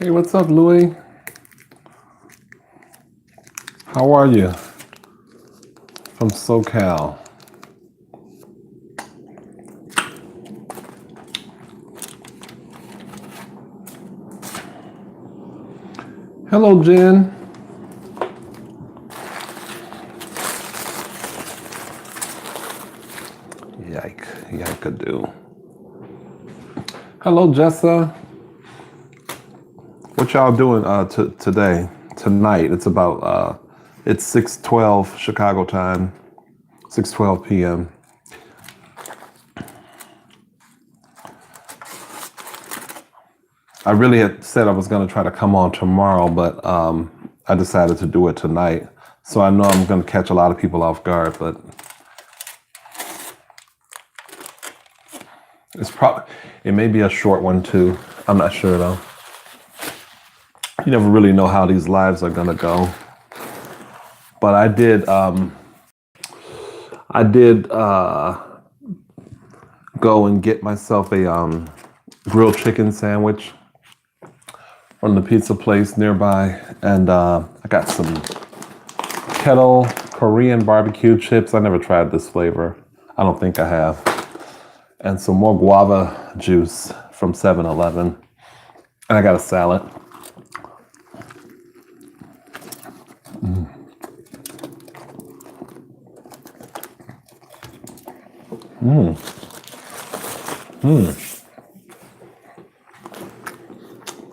Hey, what's up, Louie? How are you? From SoCal. Hello, Jen. Yikadoo. Hello, Jessa. What y'all doing tonight? It's about it's 6:12 Chicago time, 6:12 p.m. I really had said I was going to try to come on tomorrow, but I decided to do it tonight. So I know I'm going to catch a lot of people off guard, but it may be a short one too. I'm not sure though. You never really know how these lives are going to go. But I did go and get myself a grilled chicken sandwich from the pizza place nearby, and I got some kettle Korean barbecue chips. I never tried this flavor. I don't think I have. And some more guava juice from 7-Eleven. And I got a salad.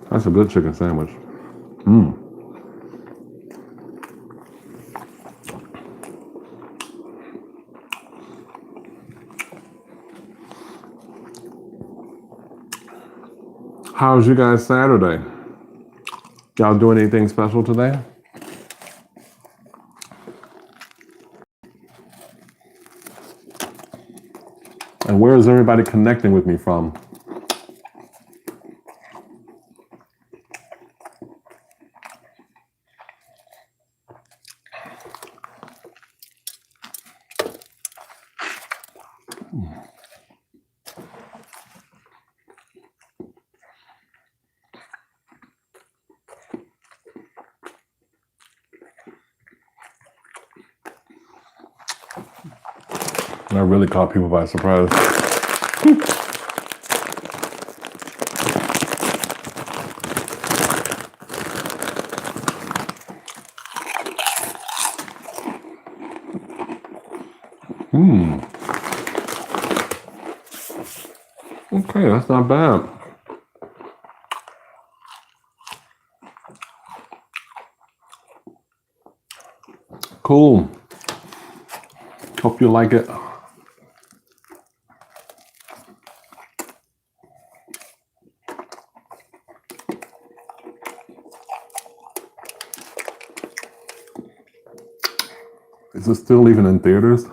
That's a good chicken sandwich. How's you guys Saturday? Y'all doing anything special today? And where is everybody connecting with me from? I really caught people by surprise. Okay, that's not bad. Cool. Hope you like it. Is it still even in theaters?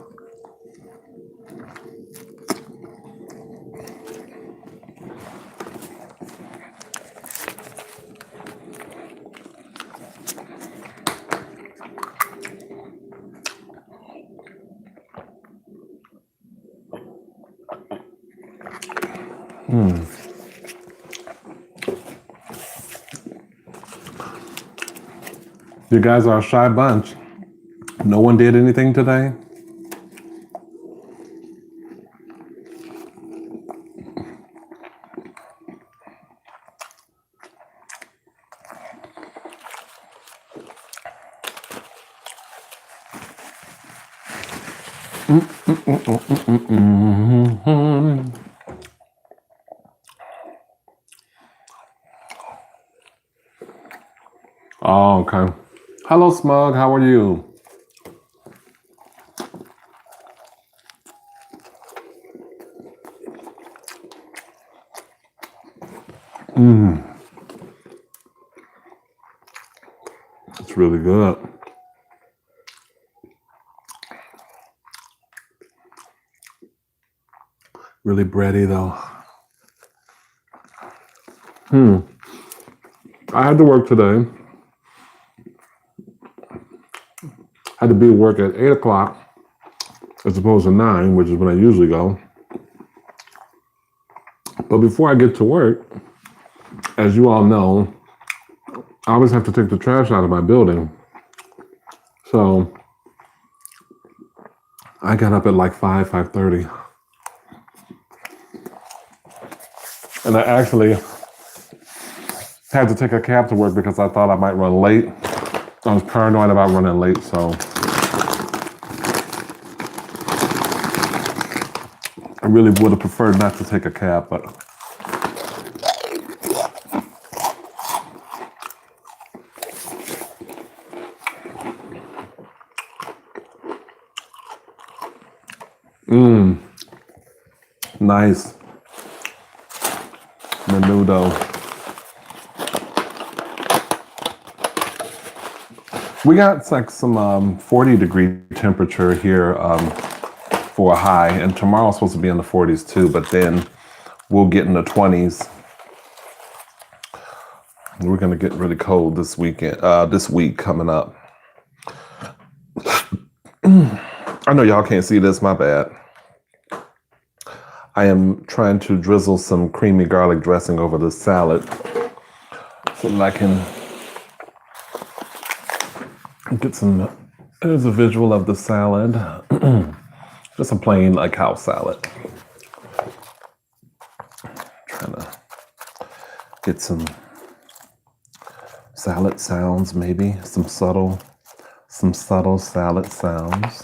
You guys are a shy bunch. No one did anything today? Oh, okay. Hello, Smug. How are you? It's really good. Really bready though. I had to work today. I had to be at work at 8 o'clock as opposed to 9, which is when I usually go. But before I get to work, as you all know, I always have to take the trash out of my building. So I got up at like 5:30. And I actually had to take a cab to work because I thought I might run late. I was paranoid about running late, so I really would have preferred not to take a cab, but nice. Menudo. We got like some 40-degree temperature here for a high, and tomorrow's supposed to be in the 40s too, but then we'll get in the 20s. We're gonna get really cold this weekend, this week coming up. I know y'all can't see this, my bad. I am trying to drizzle some creamy garlic dressing over the salad so that I can get some, there's a visual of the salad. Just a plain like house salad. Trying to get some salad sounds, maybe some subtle salad sounds.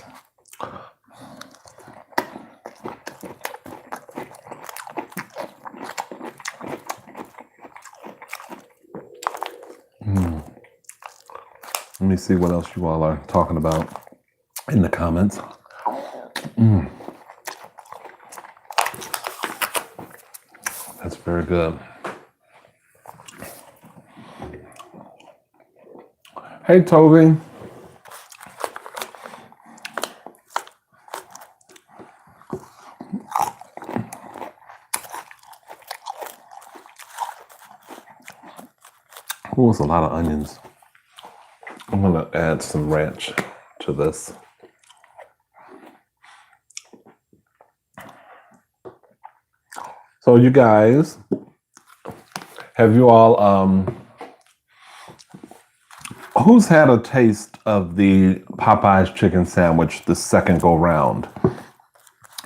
Let me see what else you all are talking about in the comments. That's very good. Hey, Toby. Oh, it's a lot of onions. I'm gonna add some ranch to this. So you guys, have you all, who's had a taste of the Popeyes chicken sandwich the second go round?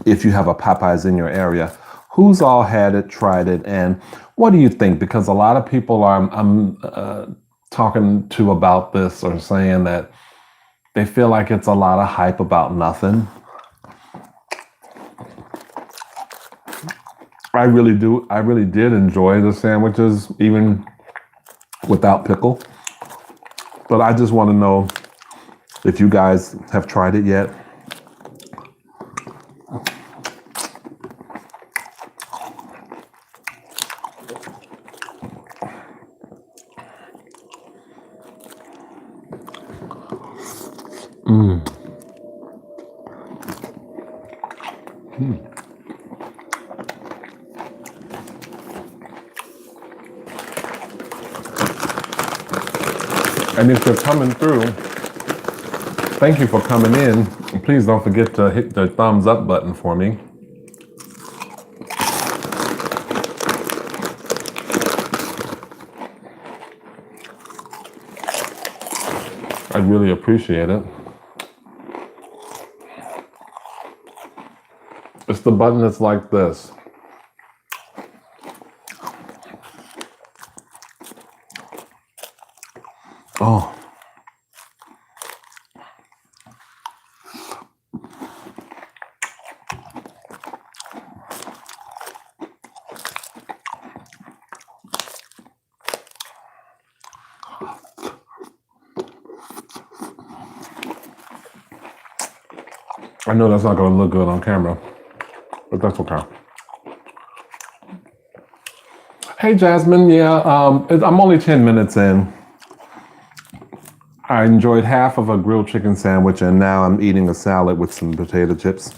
If you have a Popeyes in your area, who's all had it, tried it, and what do you think? Because a lot of people I'm talking to about this are saying that they feel like it's a lot of hype about nothing. I really do. I really did enjoy the sandwiches, even without pickle. But I just want to know if you guys have tried it yet. And if you're coming through, thank you for coming in. And please don't forget to hit the thumbs up button for me. I really appreciate it. It's the button that's like this. Oh. I know that's not going to look good on camera, but that's okay. Hey, Jasmine. Yeah, I'm only 10 minutes in. I enjoyed half of a grilled chicken sandwich, and now I'm eating a salad with some potato chips.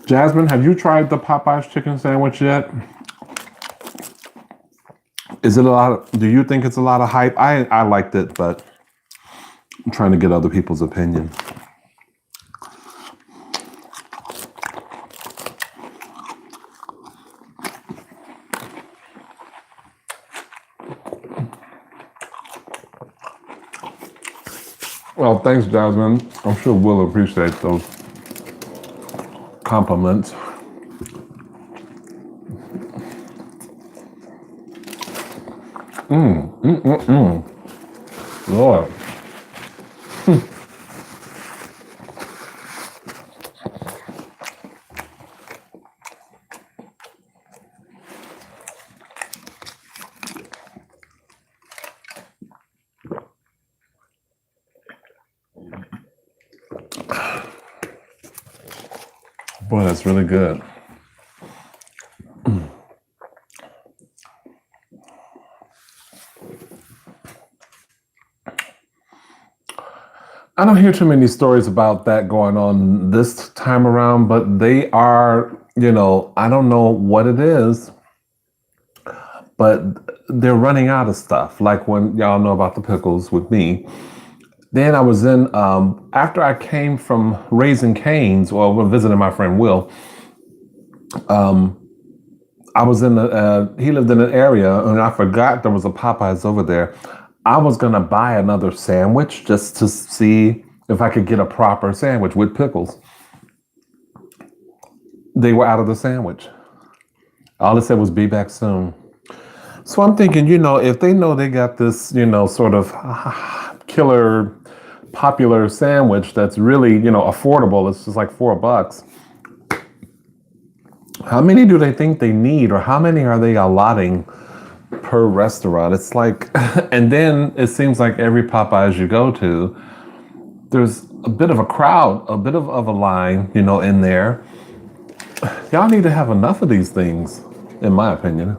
Jasmine, have you tried the Popeyes chicken sandwich yet? Is it a lot of, do you think it's a lot of hype? I liked it, but I'm trying to get other people's opinion. Well, thanks, Jasmine. I'm sure we'll appreciate those compliments. Lord. Boy, that's really good. I don't hear too many stories about that going on this time around, but they are, I don't know what it is, but they're running out of stuff. Like when y'all know about the pickles with me. Then I was in, after I came from Raising Cane's, well, we're visiting my friend Will. I was in he lived in an area and I forgot there was a Popeyes over there. I was going to buy another sandwich just to see if I could get a proper sandwich with pickles. They were out of the sandwich. All it said was be back soon. So I'm thinking, if they know they got this, sort of killer popular sandwich that's really, affordable, it's just like $4. How many do they think they need, or how many are they allotting per restaurant? It's like, and then it seems like every Popeyes you go to, there's a bit of a crowd, a bit of a line, in there. Y'all need to have enough of these things, in my opinion.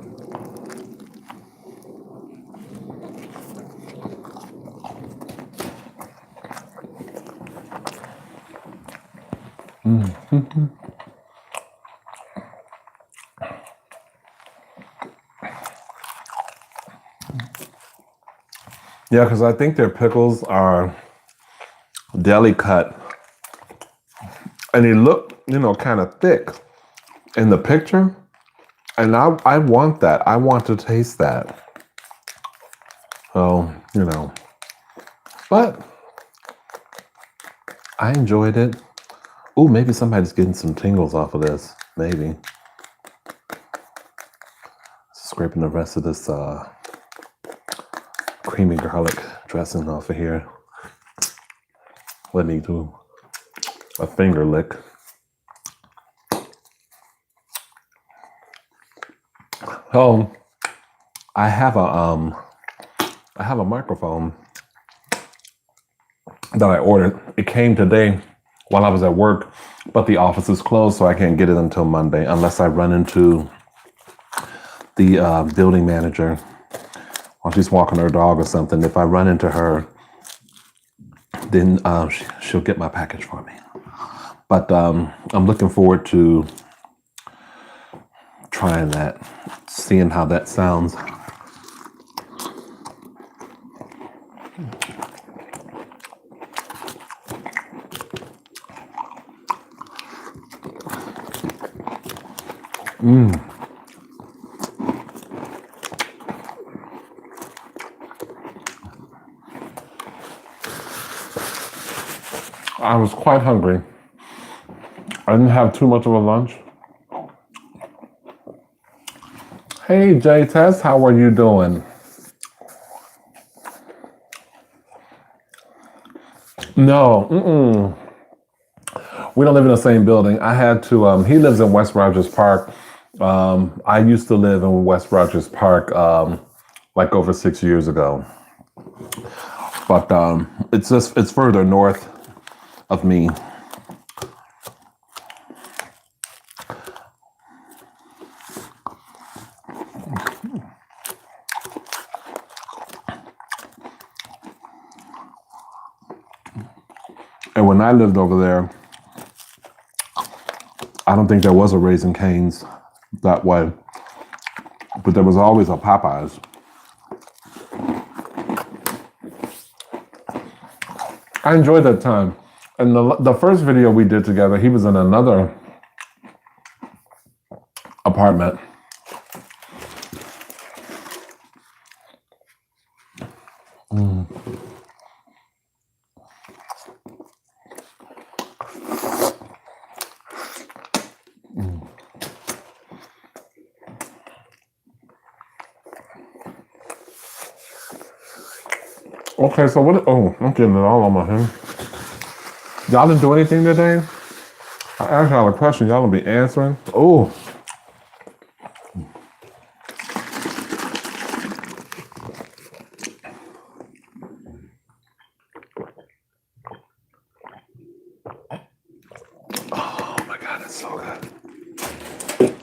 Yeah, because I think their pickles are deli cut. And they look, kind of thick in the picture. And I want that. I want to taste that. So, But I enjoyed it. Ooh, maybe somebody's getting some tingles off of this. Maybe. Scraping the rest of this creamy garlic dressing off of here. Let me do a finger lick. Oh, I have a microphone that I ordered. It came today while I was at work, but the office is closed, so I can't get it until Monday unless I run into the building manager while she's walking her dog or something. If I run into her, then she'll get my package for me. But I'm looking forward to trying that, seeing how that sounds. I was quite hungry. I didn't have too much of a lunch. Hey, J Tess, how are you doing? No, we don't live in the same building. I had to, he lives in West Rogers Park. I used to live in West Rogers Park like over 6 years ago. But it's further north of me. And when I lived over there, I don't think there was a Raising Cane's that way, but there was always a Popeyes. I enjoyed that time. And the first video we did together, he was in another apartment. Okay, so what? Oh, I'm getting it all on my hand. Y'all didn't do anything today? I asked y'all a question. Y'all gonna be answering? Oh, oh my God, it's so good.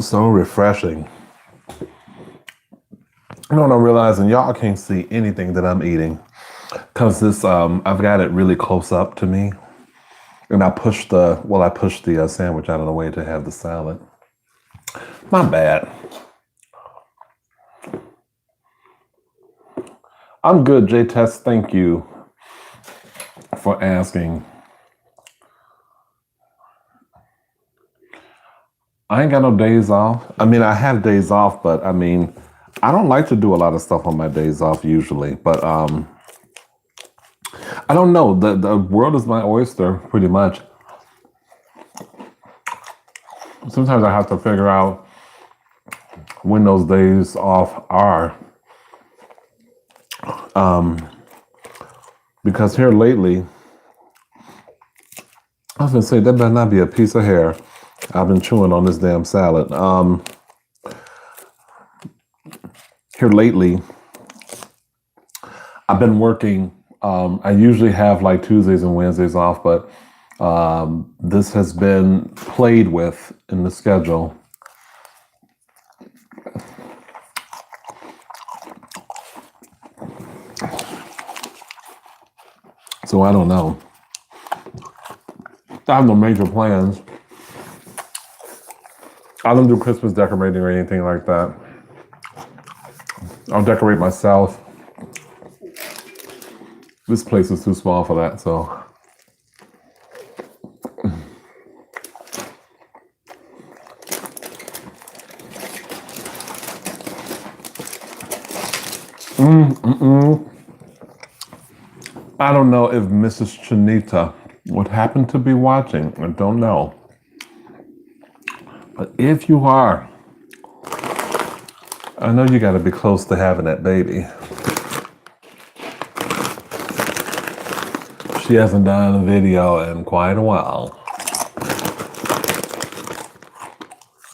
So refreshing. You know what I'm realizing? Y'all can't see anything that I'm eating because this I've got it really close up to me, and I pushed the sandwich out of the way to have the salad. My bad. I'm good, J Test. Thank you for asking. I ain't got no days off. I mean, I have days off, but I mean, I don't like to do a lot of stuff on my days off usually. But I don't know. The world is my oyster, pretty much. Sometimes I have to figure out when those days off are. Because here lately, I was gonna say that better not be a piece of hair. I've been chewing on this damn salad. Here lately, I've been working. I usually have like Tuesdays and Wednesdays off, but this has been played with in the schedule. So I don't know. I have no major plans. I don't do Christmas decorating or anything like that. I'll decorate myself. This place is too small for that, so. I don't know if Mrs. Chinita would happen to be watching. I don't know. But if you are, I know you got to be close to having that baby. She hasn't done a video in quite a while.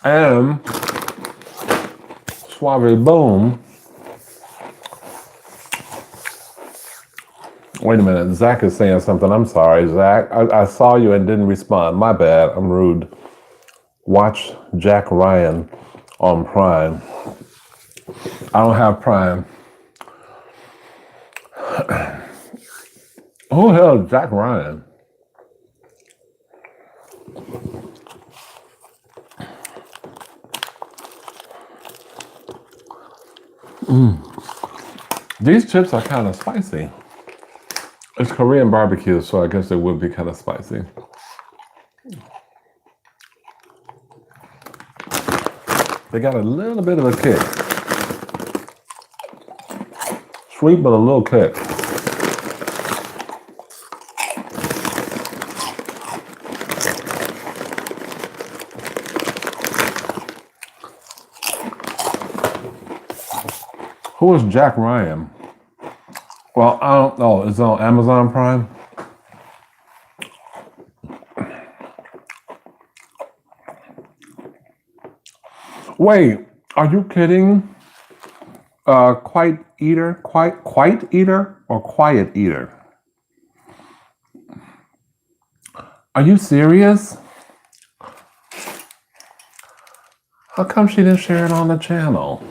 And Suave Boom. Wait a minute. Zach is saying something. I'm sorry, Zach. I saw you and didn't respond. My bad. I'm rude. Watch Jack Ryan on Prime. I don't have Prime. Who the hell is Jack Ryan? These chips are kind of spicy. It's Korean barbecue, so I guess it would be kind of spicy. They got a little bit of a kick. Sweet, but a little kick. Who is Jack Ryan? Well, I don't know. It's on Amazon Prime. Wait, are you kidding? Quite eater, quite eater, or quiet eater? Are you serious? How come she didn't share it on the channel?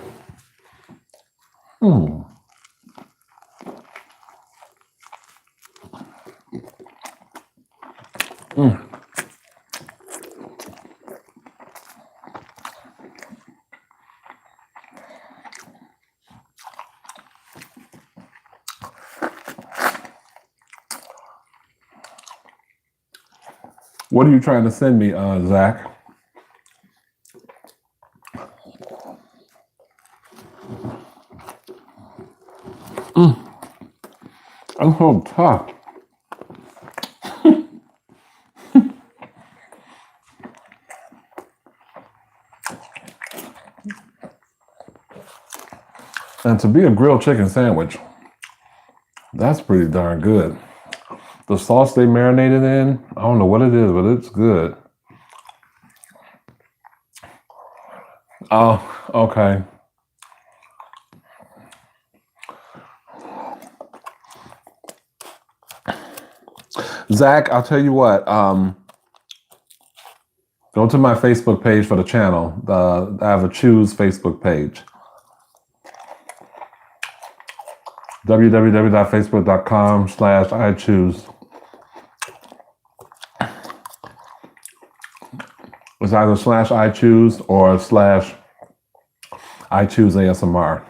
What are you trying to send me, Zach? I'm so tough. And to be a grilled chicken sandwich, That's pretty darn good. The sauce they marinated in, I don't know what it is, but it's good. Oh, okay. Zach, I'll tell you what. Go to my Facebook page for the channel. I have a Choose Facebook page. www.facebook.com/iChoose. It's either /iChoose or /iChoose ASMR.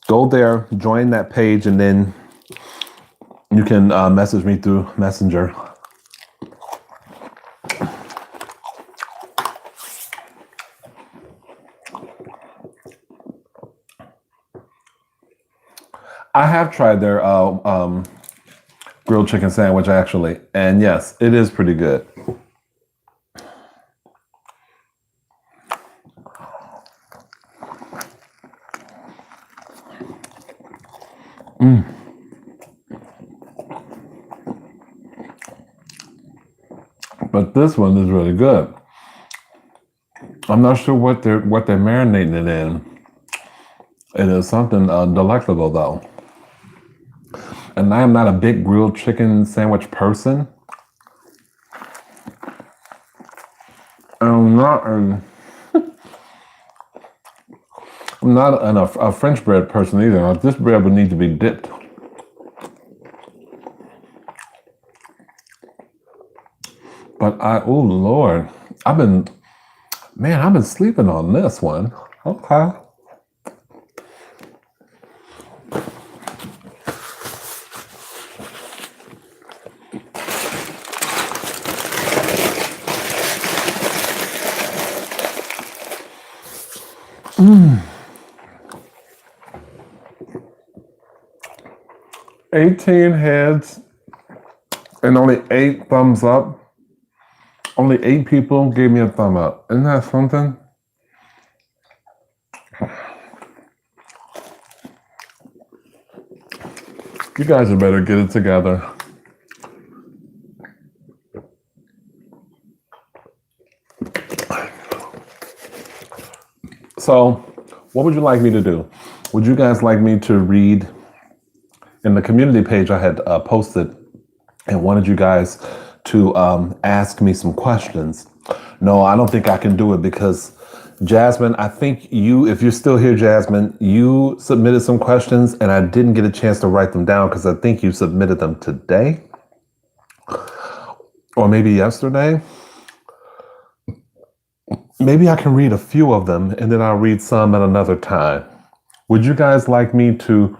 Go there, join that page, and then you can message me through Messenger. I have tried their grilled chicken sandwich actually, and yes, it is pretty good. But this one is really good. I'm not sure what they're marinating it in. It is something delectable though. And I am not a big grilled chicken sandwich person. I'm not a French bread person either. This bread would need to be dipped. But oh Lord, I've been sleeping on this one. Okay. Mm. 18 heads and only 8 thumbs up. Only 8 people gave me a thumb up. Isn't that something? You guys had better get it together. So, what would you like me to do? Would you guys like me to read in the community page I had posted and wanted you guys to ask me some questions? No, I don't think I can do it because Jasmine, I think if you're still here, Jasmine, you submitted some questions and I didn't get a chance to write them down because I think you submitted them today or maybe yesterday. Maybe I can read a few of them and then I'll read some at another time. Would you guys like me to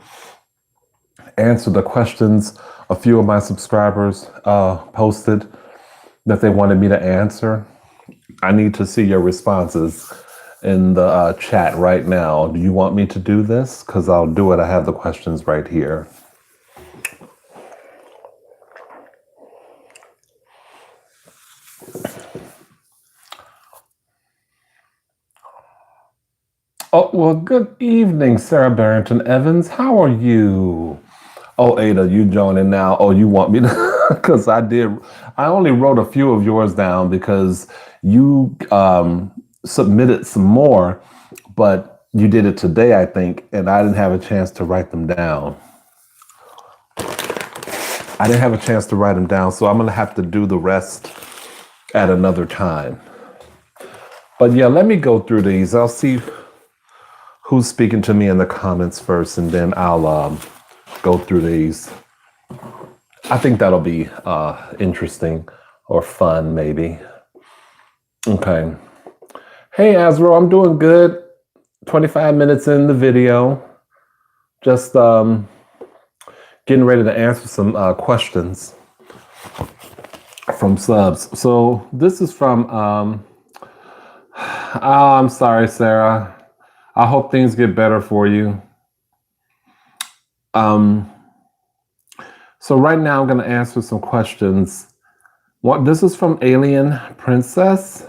answer the questions a few of my subscribers posted that they wanted me to answer? I need to see your responses in the chat right now. Do you want me to do this? Because I'll do it. I have the questions right here. Oh, well, good evening, Sarah Barrington Evans. How are you? Oh, Ada, you joining now. Oh, you want me to? Because I only wrote a few of yours down because you submitted some more, but you did it today, I think, and I didn't have a chance to write them down. So I'm going to have to do the rest at another time. But yeah, let me go through these. I'll see who's speaking to me in the comments first, and then I'll go through these. I think that'll be interesting or fun, maybe. Okay. Hey, Azro, I'm doing good. 25 minutes in the video. Just getting ready to answer some questions from subs. So this is from, I'm sorry, Sarah. I hope things get better for you. So right now I'm going to answer some questions. This is from Alien Princess.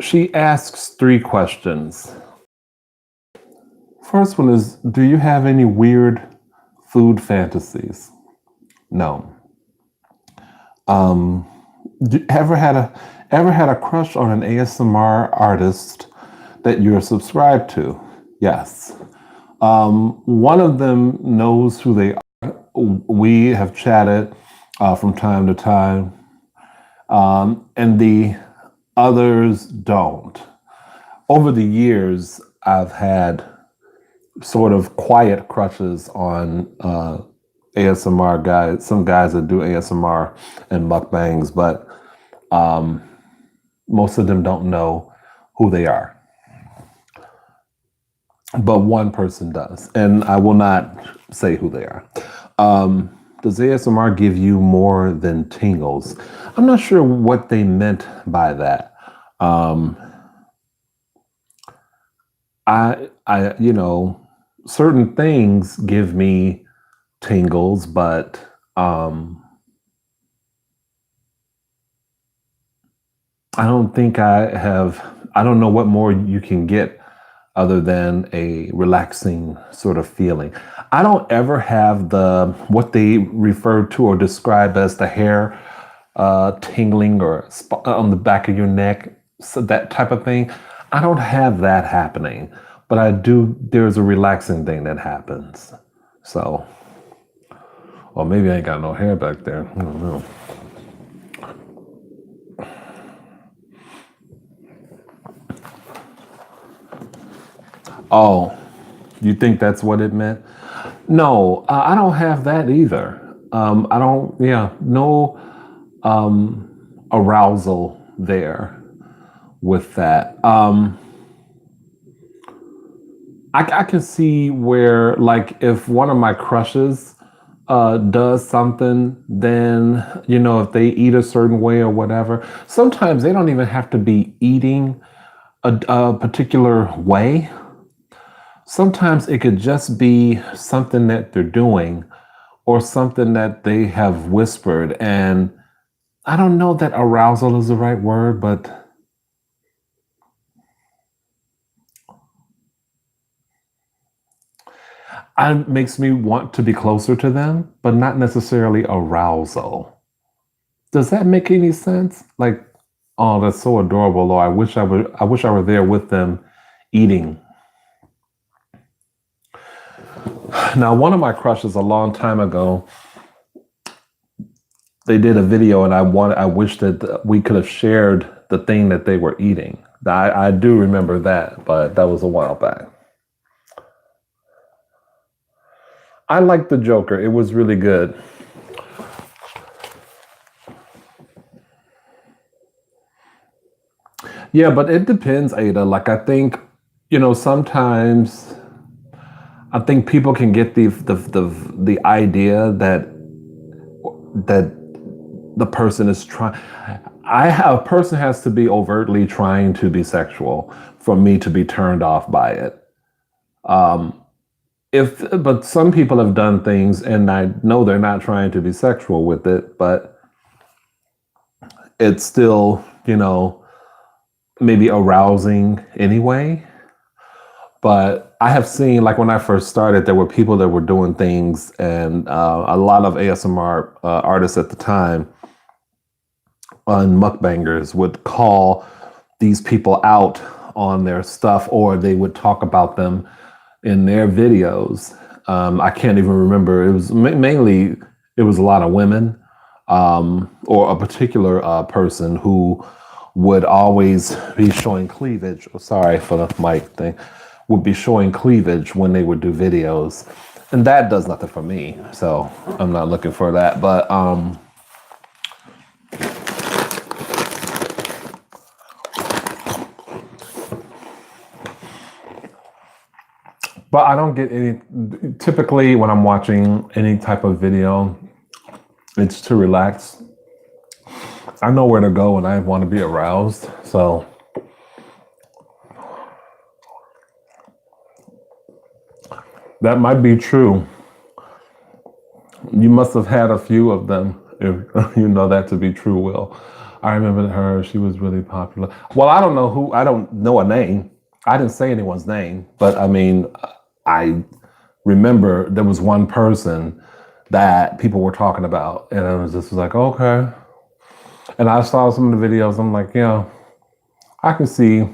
She asks 3 questions. First one is, do you have any weird food fantasies? No. Ever had a crush on an ASMR artist that you're subscribed to? Yes. One of them knows who they are. We have chatted from time to time, and the others don't. Over the years, I've had sort of quiet crushes on ASMR guys, some guys that do ASMR and mukbangs, but most of them don't know who they are. But one person does, and I will not say who they are. Does ASMR give you more than tingles? I'm not sure what they meant by that. Certain things give me tingles, but I don't think I don't know what more you can get other than a relaxing sort of feeling. I don't ever have what they refer to or describe as the hair tingling or on the back of your neck, so that type of thing. I don't have that happening, but there's a relaxing thing that happens. So, or maybe I ain't got no hair back there. I don't know. Oh, you think that's what it meant? No, I don't have that either. I don't, yeah, no arousal there with that. I can see where, like, if one of my crushes does something, then, if they eat a certain way or whatever, sometimes they don't even have to be eating a particular way. Sometimes it could just be something that they're doing or something that they have whispered. And I don't know that arousal is the right word, but it makes me want to be closer to them, but not necessarily arousal. Does that make any sense? Like, oh, that's so adorable, or I wish I were there with them eating. Now, one of my crushes a long time ago, they did a video, and I wish that we could have shared the thing that they were eating. I do remember that, but that was a while back. I liked the Joker. It was really good. Yeah, but it depends, Ada. Like, I think, sometimes I think people can get the idea that the person is trying. A person has to be overtly trying to be sexual for me to be turned off by it. But some people have done things, and I know they're not trying to be sexual with it, but it's still, maybe arousing anyway. But I have seen, like, when I first started, there were people that were doing things, and a lot of ASMR artists at the time and mukbangers would call these people out on their stuff, or they would talk about them in their videos. I can't even remember. It was mainly, it was a lot of women, or a particular person who would always be showing cleavage. Sorry for the mic thing. Would be showing cleavage when they would do videos, and that does nothing for me. So I'm not looking for that. But I don't get any. Typically, when I'm watching any type of video, it's to relax. I know where to go when I want to be aroused. So. That might be true. You must have had a few of them, if you know that to be true, Will. I remember her. She was really popular. Well, I don't know a name. I didn't say anyone's name, but I mean, I remember there was one person that people were talking about, and I was just like, okay. And I saw some of the videos. I'm like, I can see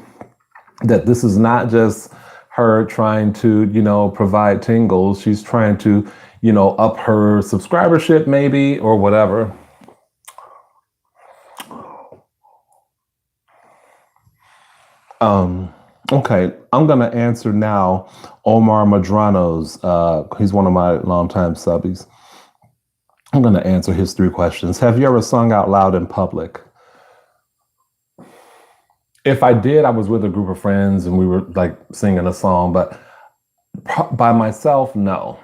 that this is not just her trying to, provide tingles. She's trying to, up her subscribership maybe or whatever. Okay, I'm gonna answer now Omar Madrano's. He's one of my longtime subbies. I'm gonna answer his 3 questions. Have you ever sung out loud in public? If I did, I was with a group of friends and we were like singing a song, but by myself, no.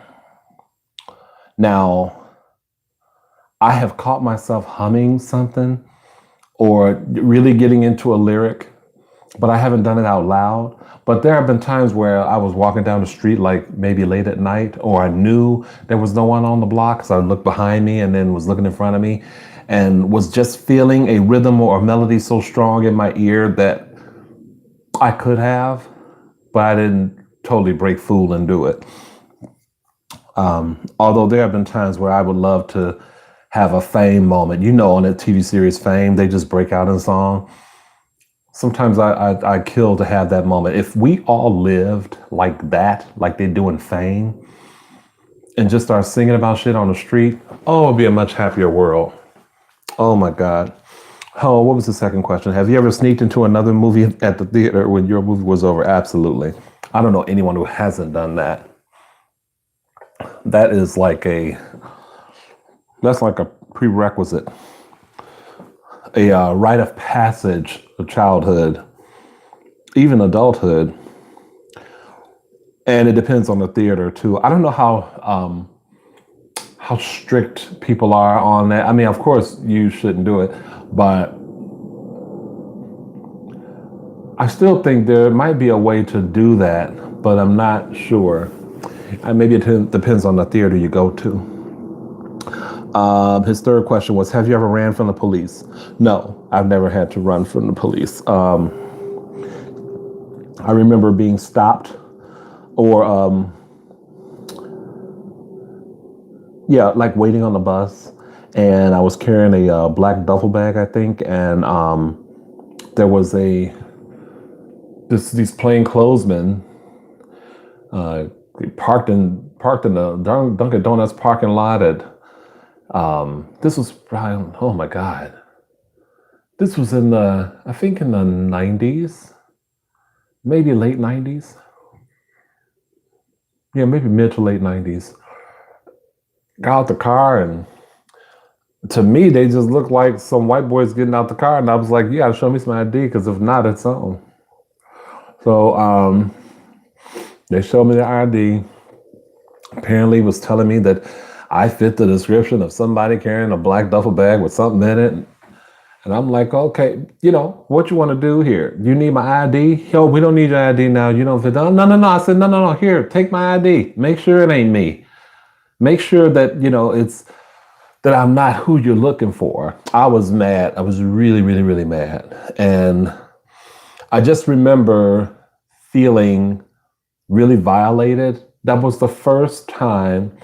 Now, I have caught myself humming something or really getting into a lyric, but I haven't done it out loud. But there have been times where I was walking down the street, like maybe late at night, or I knew there was no one on the block, so I looked behind me and then was looking in front of me and was just feeling a rhythm or a melody so strong in my ear that I could have, but I didn't totally break fool and do it. Although there have been times where I would love to have a Fame moment. On that TV series Fame, they just break out in song. Sometimes I kill to have that moment. If we all lived like that, like they do in Fame, and just start singing about shit on the street, it'd be a much happier world. Oh my God. Oh, what was the second question? Have you ever sneaked into another movie at the theater when your movie was over? Absolutely. I don't know anyone who hasn't done that. That's like a prerequisite, a rite of passage of childhood, even adulthood. And it depends on the theater too. I don't know how strict people are on that. I mean, of course you shouldn't do it, but I still think there might be a way to do that, but I'm not sure. Maybe it depends on the theater you go to. His third question was, have you ever ran from the police? No, I've never had to run from the police. I remember being stopped or, like waiting on the bus, and I was carrying a black duffel bag, I think, and there was these plainclothesmen parked in the Dunkin' Donuts parking lot at this was probably, oh my God, this was I think in the 90s, maybe late 90s. Yeah, maybe mid to late 90s. Got out the car, and to me, they just looked like some white boys getting out the car. And I was like, you gotta show me some ID, because if not, it's on. So they showed me the ID. Apparently was telling me that I fit the description of somebody carrying a black duffel bag with something in it. And I'm like, okay, what you want to do here? You need my ID? Yo, we don't need your ID now. You don't fit. No. I said, no. Here, take my ID. Make sure it ain't me. Make sure that, it's that I'm not who you're looking for. I was mad. I was really, really, really mad. And I just remember feeling really violated. That was the first time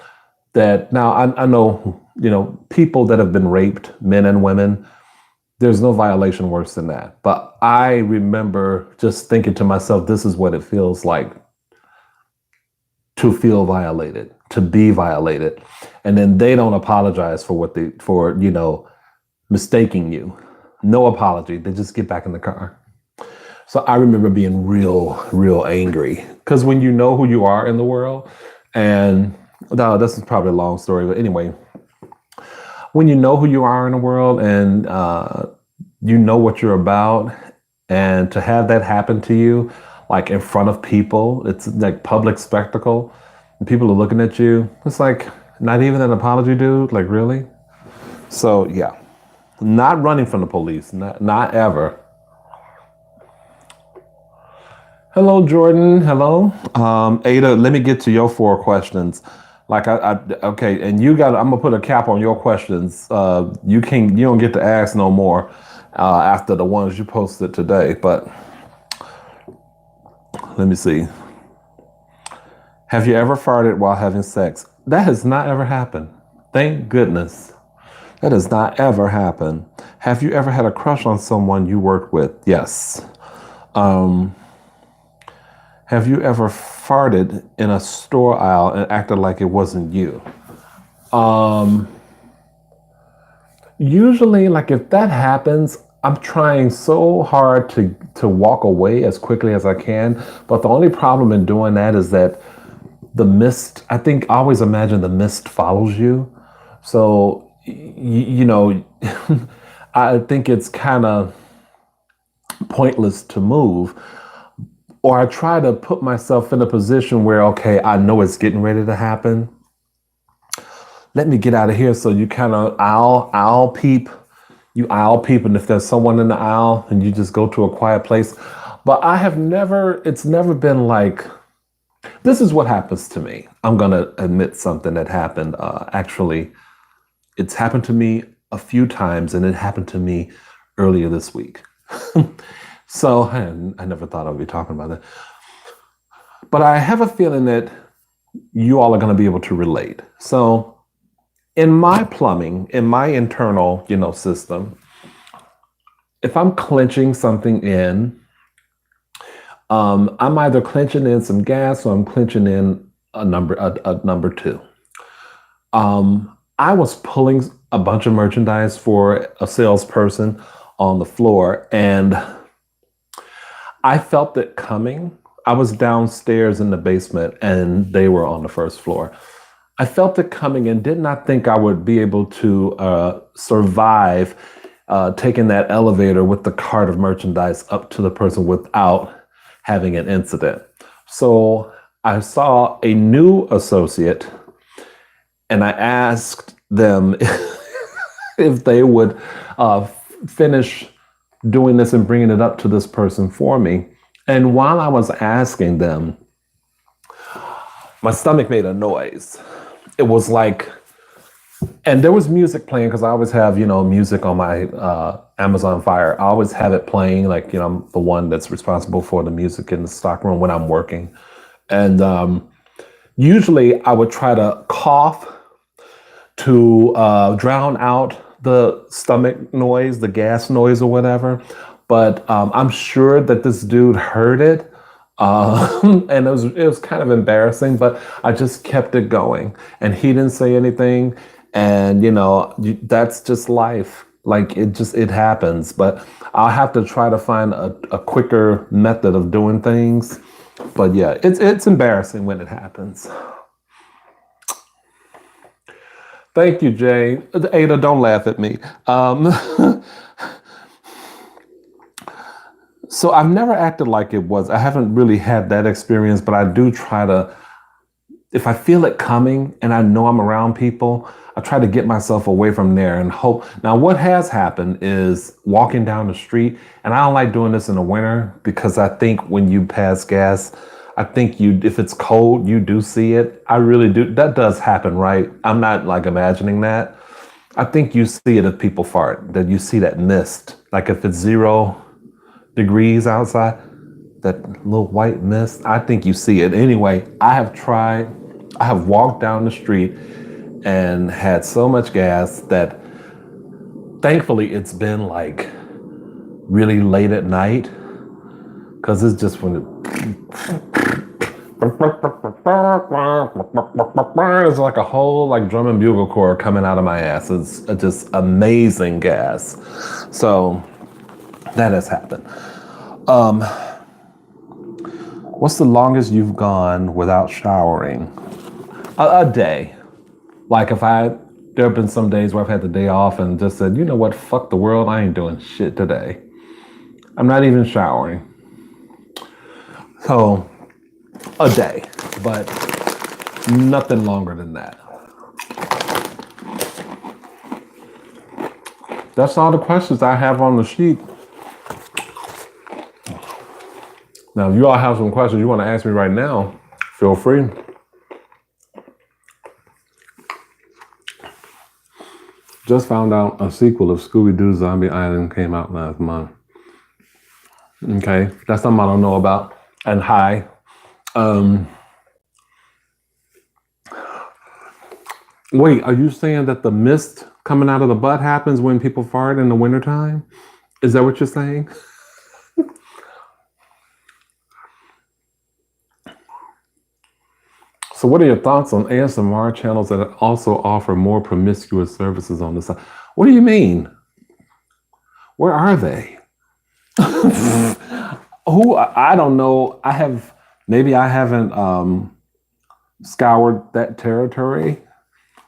that, now I know, people that have been raped, men and women, there's no violation worse than that. But I remember just thinking to myself, this is what it feels like to feel violated, to be violated. And then they don't apologize for mistaking you. No apology. They just get back in the car. So I remember being real, real angry, because when you know who you are in the world, and no, this is probably a long story, but anyway, when you know who you are in the world and you know what you're about, and to have that happen to you, like in front of people, it's like public spectacle, and people are looking at you, it's like, not even an apology, dude, like really? So yeah, not running from the police, not ever. Hello, Jordan. Hello. Ada, let me get to your 4 questions. Okay, and I'm gonna put a cap on your questions. You don't get to ask no more after the ones you posted today, but let me see. Have you ever farted while having sex? That has not ever happened. Thank goodness. That has not ever happened. Have you ever had a crush on someone you worked with? Yes. Um, have you ever farted in a store aisle and acted like it wasn't you? Um, Usually, like if that happens, I'm trying so hard to walk away as quickly as I can. But the only problem in doing that is that the mist. I think I always imagine the mist follows you. So you know, I think it's kind of pointless to move. Or I try to put myself in a position where, okay, I know it's getting ready to happen. Let me get out of here. So you kind of I'll peep, you aisle peep, and if there's someone in the aisle, and you just go to a quiet place. But I have never. It's never been like this is what happens to me. I'm gonna admit something that happened. Actually, it's happened to me a few times, and it happened to me earlier this week. So I never thought I'd be talking about that. But I have a feeling that you all are going to be able to relate. So in my plumbing, in my internal, system, if I'm clenching something in, I'm either clenching in some gas or I'm clenching in a number two. I was pulling a bunch of merchandise for a salesperson on the floor, and I felt it coming. I was downstairs in the basement and they were on the first floor. I felt it coming and did not think I would be able to survive taking that elevator with the cart of merchandise up to the person without having an incident. So I saw a new associate and I asked them if they would finish doing this and bringing it up to this person for me. And while I was asking them, my stomach made a noise. It was like, and there was music playing because I always have, music on my Amazon Fire. I always have it playing, like, I'm the one that's responsible for the music in the stockroom when I'm working. And usually I would try to cough to drown out the stomach noise, the gas noise or whatever. But I'm sure that this dude heard it. And it was kind of embarrassing, but I just kept it going and he didn't say anything. And that's just life. Like it happens, but I'll have to try to find a quicker method of doing things. But yeah, it's embarrassing when it happens. Thank you, Jay. Ada, don't laugh at me. So I've never acted like it was. I haven't really had that experience, but I do try to, if I feel it coming and I know I'm around people, I try to get myself away from there and hope. Now, what has happened is walking down the street, and I don't like doing this in the winter because I think when you pass gas, I think if it's cold, you do see it. I really do. That does happen, right? I'm not like imagining that. I think you see it if people fart, that you see that mist. Like if it's 0 degrees outside, that little white mist, I think you see it. Anyway, I have walked down the street and had so much gas that thankfully it's been like really late at night because it's just when it's like a whole like drum and bugle corps coming out of my ass. It's just amazing gas. So that has happened. What's the longest you've gone without showering? A day. Like there have been some days where I've had the day off and just said, you know what, fuck the world, I ain't doing shit today. I'm not even showering. So, a day, but nothing longer than that. That's all the questions I have on the sheet. Now, if you all have some questions you want to ask me right now, feel free. Just found out a sequel of Scooby-Doo Zombie Island came out last month. Okay, that's something I don't know about. And hi. Wait, are you saying that the mist coming out of the butt happens when people fart in the wintertime? Is that what you're saying? So, what are your thoughts on ASMR channels that also offer more promiscuous services on the side? What do you mean? Where are they? Who? I don't know. Maybe I haven't scoured that territory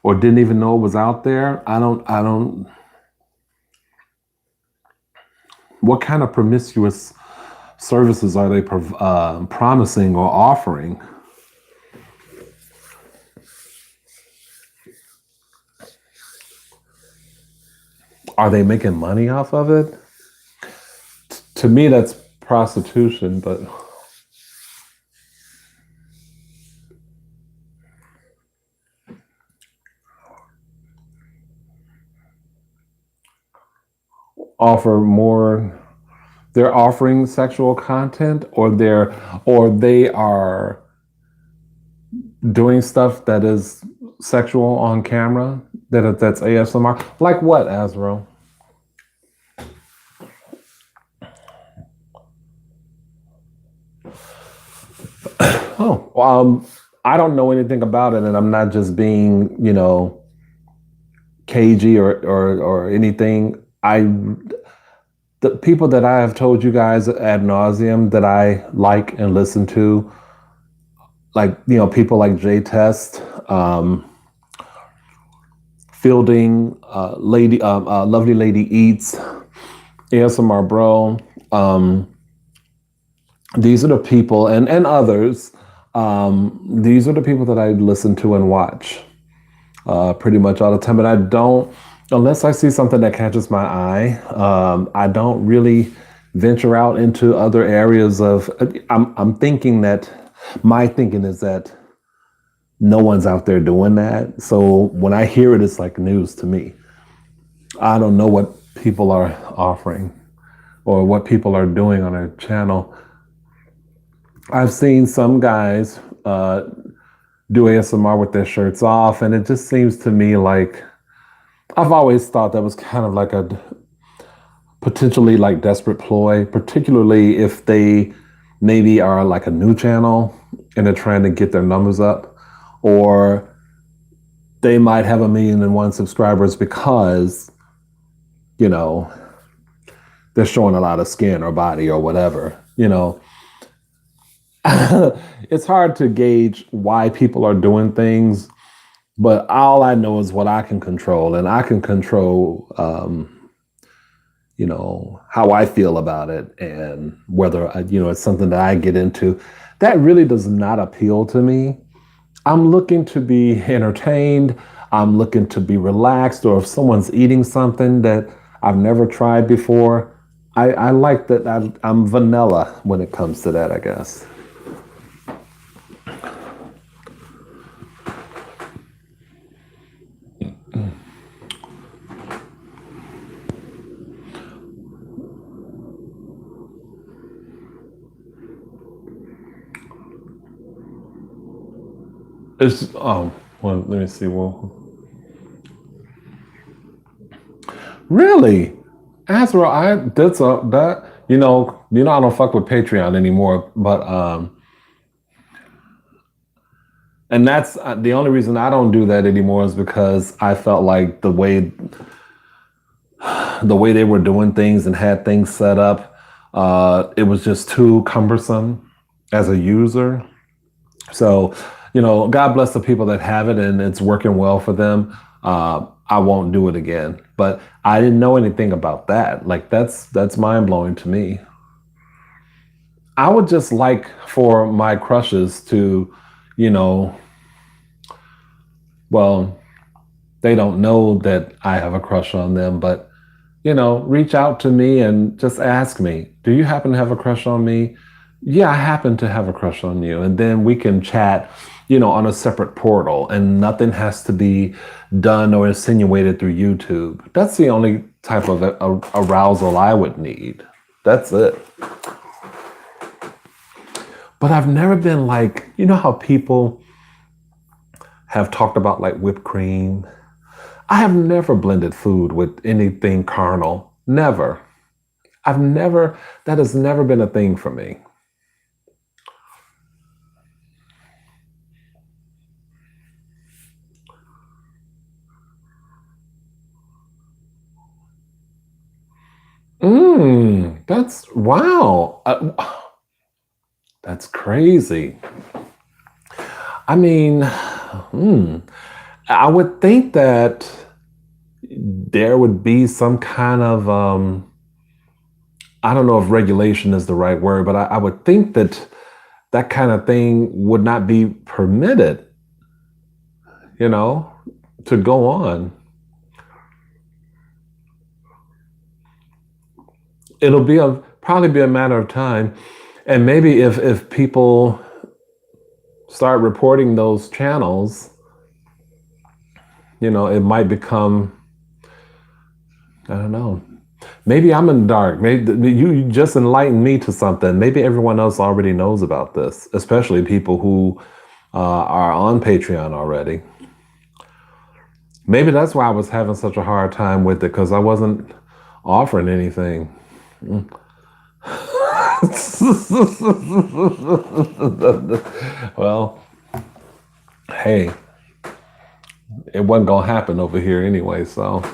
or didn't even know it was out there. I don't. What kind of promiscuous services are they promising or offering? Are they making money off of it? To me, that's prostitution, but offer more. They're offering sexual content, or they are doing stuff that is sexual on camera. That's ASMR. Like what, Azro? Oh, I don't know anything about it, and I'm not just being, cagey or anything. The people that I have told you guys ad nauseum that I like and listen to, like people like J Test, Fielding, Lovely Lady Eats, ASMR Bro. These are the people, and others. These are the people that I listen to and watch pretty much all the time. But I don't, unless I see something that catches my eye, I don't really venture out into other areas of. I'm thinking that my thinking is that no one's out there doing that. So when I hear it, it's like news to me. I don't know what people are offering or what people are doing on a channel. I've seen some guys do ASMR with their shirts off, and it just seems to me like I've always thought that was kind of like a potentially like desperate ploy, particularly if they maybe are like a new channel and they're trying to get their numbers up, or they might have 1,000,001 subscribers because, they're showing a lot of skin or body or whatever, It's hard to gauge why people are doing things, but all I know is what I can control, and I can control, how I feel about it, and whether it's something that I get into. That really does not appeal to me. I'm looking to be entertained. I'm looking to be relaxed, or if someone's eating something that I've never tried before, I like that. I'm vanilla when it comes to that, I guess. It's well, let me see. Well, really, Azra, I did that. I don't fuck with Patreon anymore, but and that's the only reason I don't do that anymore is because I felt like the way they were doing things and had things set up, it was just too cumbersome as a user. So, God bless the people that have it and it's working well for them. I won't do it again. But I didn't know anything about that. Like that's mind blowing to me. I would just like for my crushes to, well, they don't know that I have a crush on them, but reach out to me and just ask me, do you happen to have a crush on me? Yeah, I happen to have a crush on you. And then we can chat, on a separate portal, and nothing has to be done or insinuated through YouTube. That's the only type of arousal I would need. That's it. But I've never been like, how people have talked about like whipped cream. I have never blended food with anything carnal. Never. That has never been a thing for me. That's wow. That's crazy. I mean, I would think that there would be some kind of, I don't know if regulation is the right word, but I would think that that kind of thing would not be permitted, you know, to go on. It'll be probably be a matter of time. And maybe if people start reporting those channels, it might become, I don't know. Maybe I'm in the dark. Maybe you just enlightened me to something. Maybe everyone else already knows about this, especially people who are on Patreon already. Maybe that's why I was having such a hard time with it, because I wasn't offering anything. Well, hey, it wasn't gonna happen over here anyway, so.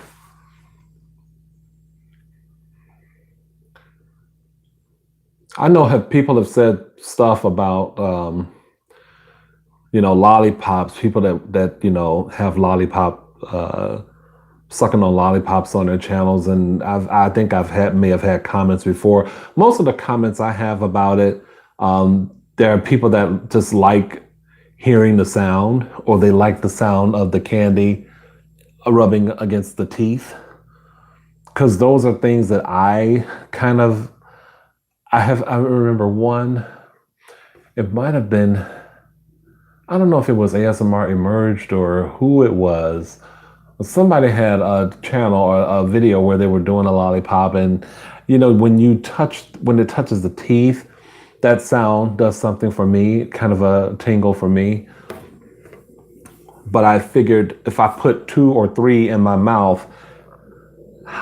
I know people have said stuff about lollipops, people that have sucking on lollipops on their channels, and I think may have had comments before. Most of the comments I have about it, there are people that just like hearing the sound, or they like the sound of the candy rubbing against the teeth, because those are things that I remember one. It might have been, I don't know if it was ASMR Emerged or who it was. Somebody had a channel or a video where they were doing a lollipop, and when it touches the teeth, that sound does something for me, kind of a tingle for me. But I figured if I put 2 or 3 in my mouth,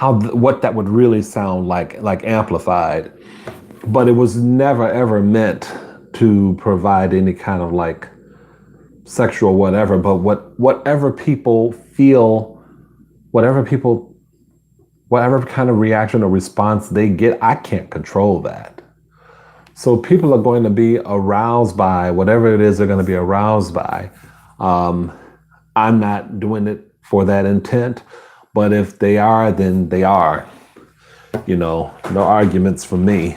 what that would really sound like amplified. But it was never ever meant to provide any kind of like sexual whatever. But whatever people feel, whatever kind of reaction or response they get, I can't control that. So people are going to be aroused by whatever it is they're going to be aroused by. I'm not doing it for that intent, but if they are, then they are. No arguments from me.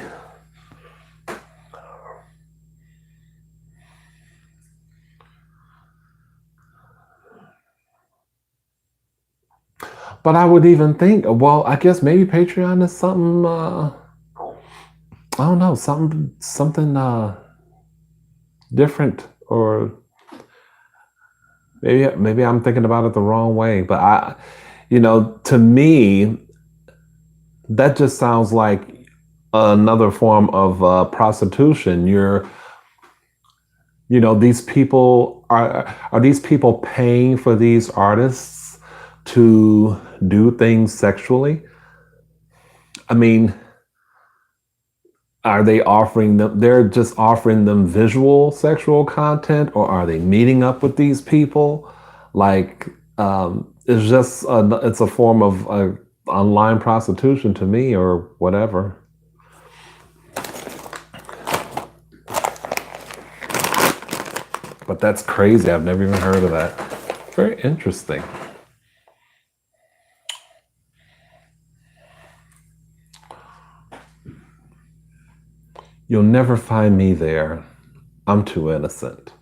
But I would even think, well, I guess maybe Patreon is something, I don't know, something different, or maybe I'm thinking about it the wrong way. But to me, that just sounds like another form of prostitution. These people are these people paying for these artists to do things sexually? I mean, are they offering them? They're just offering them visual sexual content, or are they meeting up with these people? Like, it's a form of online prostitution to me, or whatever. But that's crazy. I've never even heard of that. Very interesting. You'll never find me there. I'm too innocent.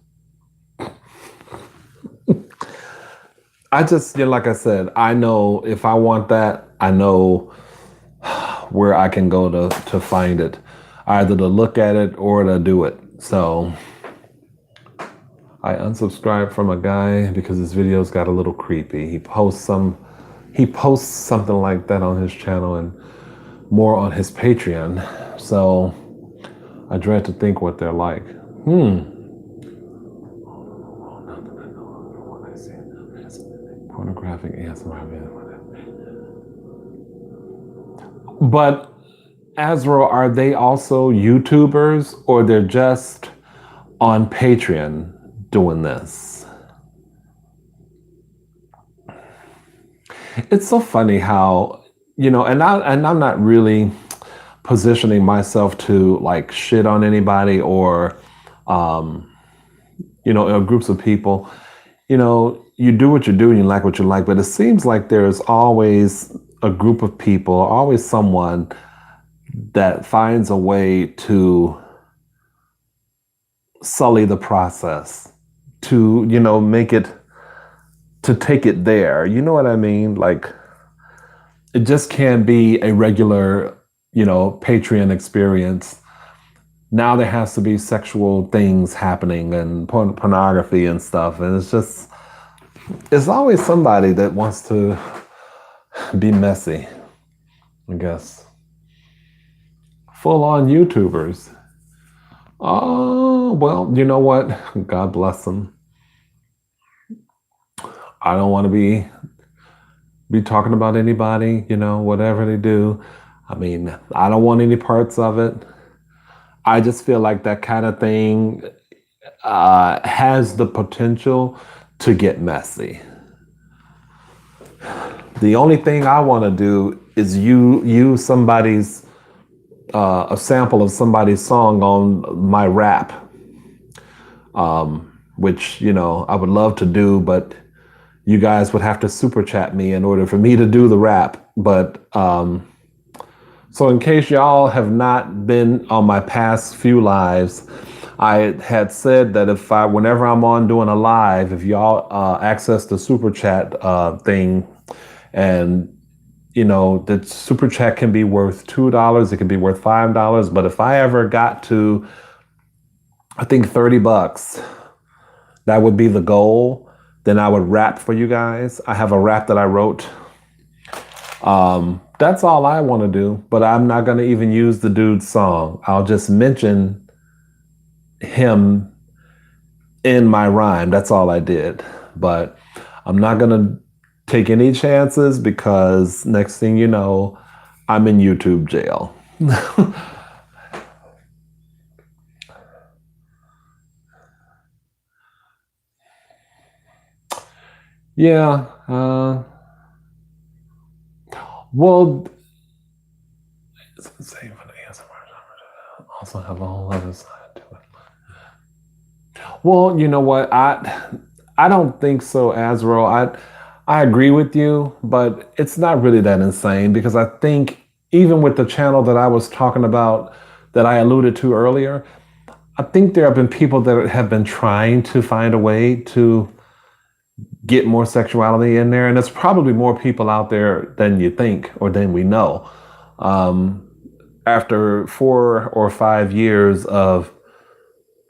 I just, like I said, I know if I want that, I know where I can go to find it, either to look at it or to do it. So I unsubscribed from a guy because his videos got a little creepy. He posts something like that on his channel and more on his Patreon. So I dread to think what they're like. Pornographic ASMR. But Azro, are they also YouTubers or they're just on Patreon doing this? It's so funny how, and I'm not really positioning myself to like shit on anybody or groups of people. You do what you do and you like what you like, but it seems like there's always a group of people, always someone that finds a way to sully the process, to, make it, to take it there. You know what I mean? Like, it just can't be a regular, Patreon experience. Now there has to be sexual things happening and pornography and stuff. And it's always somebody that wants to be messy, I guess. Full on YouTubers. Oh, well, you know what? God bless them. I don't want to be talking about anybody, whatever they do. I mean, I don't want any parts of it. I just feel like that kind of thing has the potential to get messy. The only thing I want to do is use somebody's a sample of somebody's song on my rap, which I would love to do, but you guys would have to super chat me in order for me to do the rap. But so in case y'all have not been on my past few lives, I had said that whenever I'm on doing a live, if y'all access the super chat thing, and the super chat can be worth $2, it can be worth $5, but if I ever got to, I think $30, that would be the goal. Then I would rap for you guys. I have a rap that I wrote. That's all I want to do, but I'm not going to even use the dude's song. I'll just mention him in my rhyme. That's all I did. But I'm not going to take any chances because next thing you know, I'm in YouTube jail. Yeah. Well, it's the same for the ASMR. Also have a whole other side to it. Well, you know what? I don't think so, Azro. I agree with you, but it's not really that insane because I think even with the channel that I was talking about that I alluded to earlier, I think there have been people that have been trying to find a way to get more sexuality in there. And there's probably more people out there than you think or than we know. After 4 or 5 years of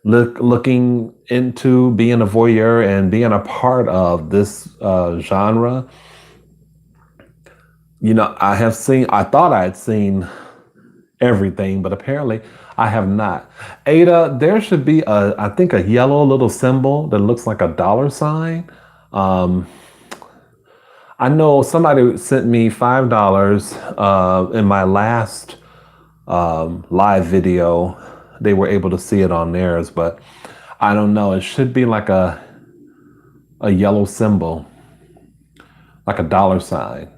looking into being a voyeur and being a part of this genre, I thought I had seen everything, but apparently I have not. Ada, there should be I think a yellow little symbol that looks like a dollar sign. I know somebody sent me $5 in my last live video. They were able to see it on theirs, but I don't know. It should be like a yellow symbol, like a dollar sign.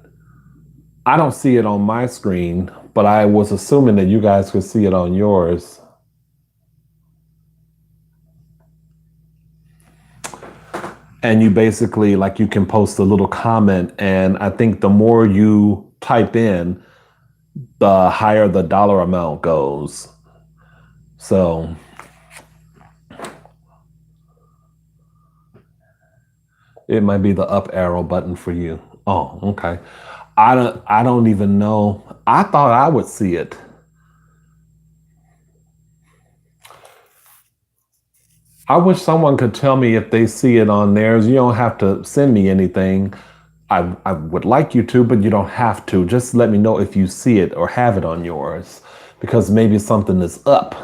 I don't see it on my screen, but I was assuming that you guys could see it on yours. And you basically, like, you can post a little comment, and I think the more you type in, the higher the dollar amount goes. So it might be the up arrow button for you. Oh, okay. I don't even know. I thought I would see it. I wish someone could tell me if they see it on theirs. You don't have to send me anything. I would like you to, but you don't have to. Just let me know if you see it or have it on yours, because maybe something is up.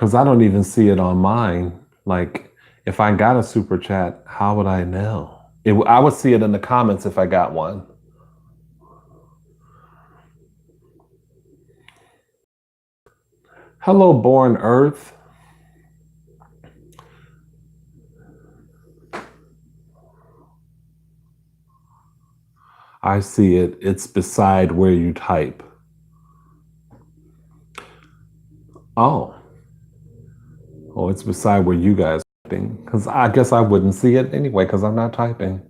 Because Because I don't even see it on mine. Like, if I got a super chat, how would I know? I would see it in the comments if I got one. Hello, Born Earth. I see it. It's beside where you type. Oh. Oh, it's beside where you guys are typing. Because I guess I wouldn't see it anyway because I'm not typing.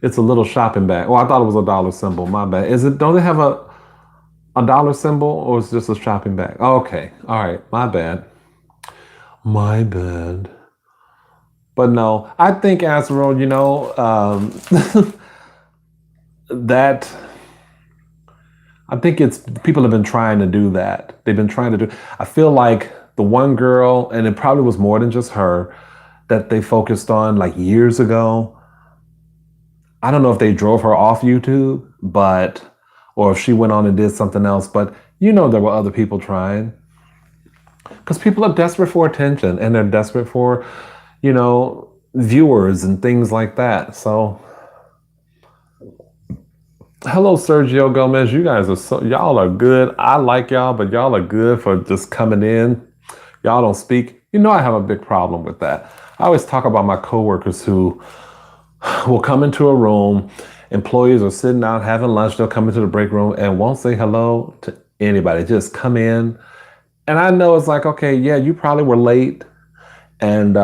It's a little shopping bag. Oh, I thought it was a dollar symbol. My bad. Is it? Don't they have a dollar symbol, or is it just a shopping bag? Oh, okay. All right. My bad. My bad. But no, I think Azrael, that I think it's people have been trying to do that. They've been trying to do. I feel like the one girl, and it probably was more than just her, that they focused on like years ago. I don't know if they drove her off YouTube, or if she went on and did something else, but there were other people trying. Because people are desperate for attention and they're desperate for, viewers and things like that. So, hello, Sergio Gomez. You guys y'all are good. I like y'all, but y'all are good for just coming in. Y'all don't speak. I have a big problem with that. I always talk about my coworkers who will come into a room. Employees are sitting out having lunch. They'll come into the break room and won't say hello to anybody. Just come in. And I know it's like, okay, yeah, you probably were late. And,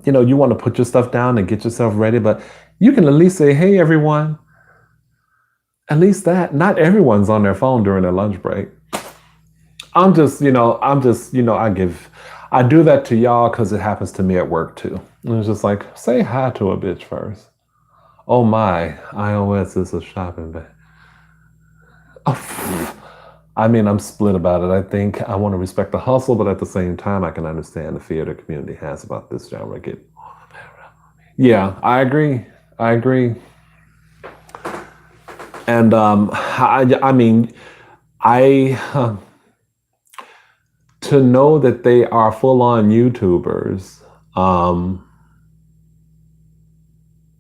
you want to put your stuff down and get yourself ready. But you can at least say, hey, everyone. At least that. Not everyone's on their phone during their lunch break. I do that to y'all because it happens to me at work too. And it's just like, say hi to a bitch first. Oh my, iOS is a shopping bag. Oh, I mean, I'm split about it. I think I want to respect the hustle, but at the same time, I can understand the fear the community has about this genre. Yeah, I agree. And to know that they are full-on YouTubers,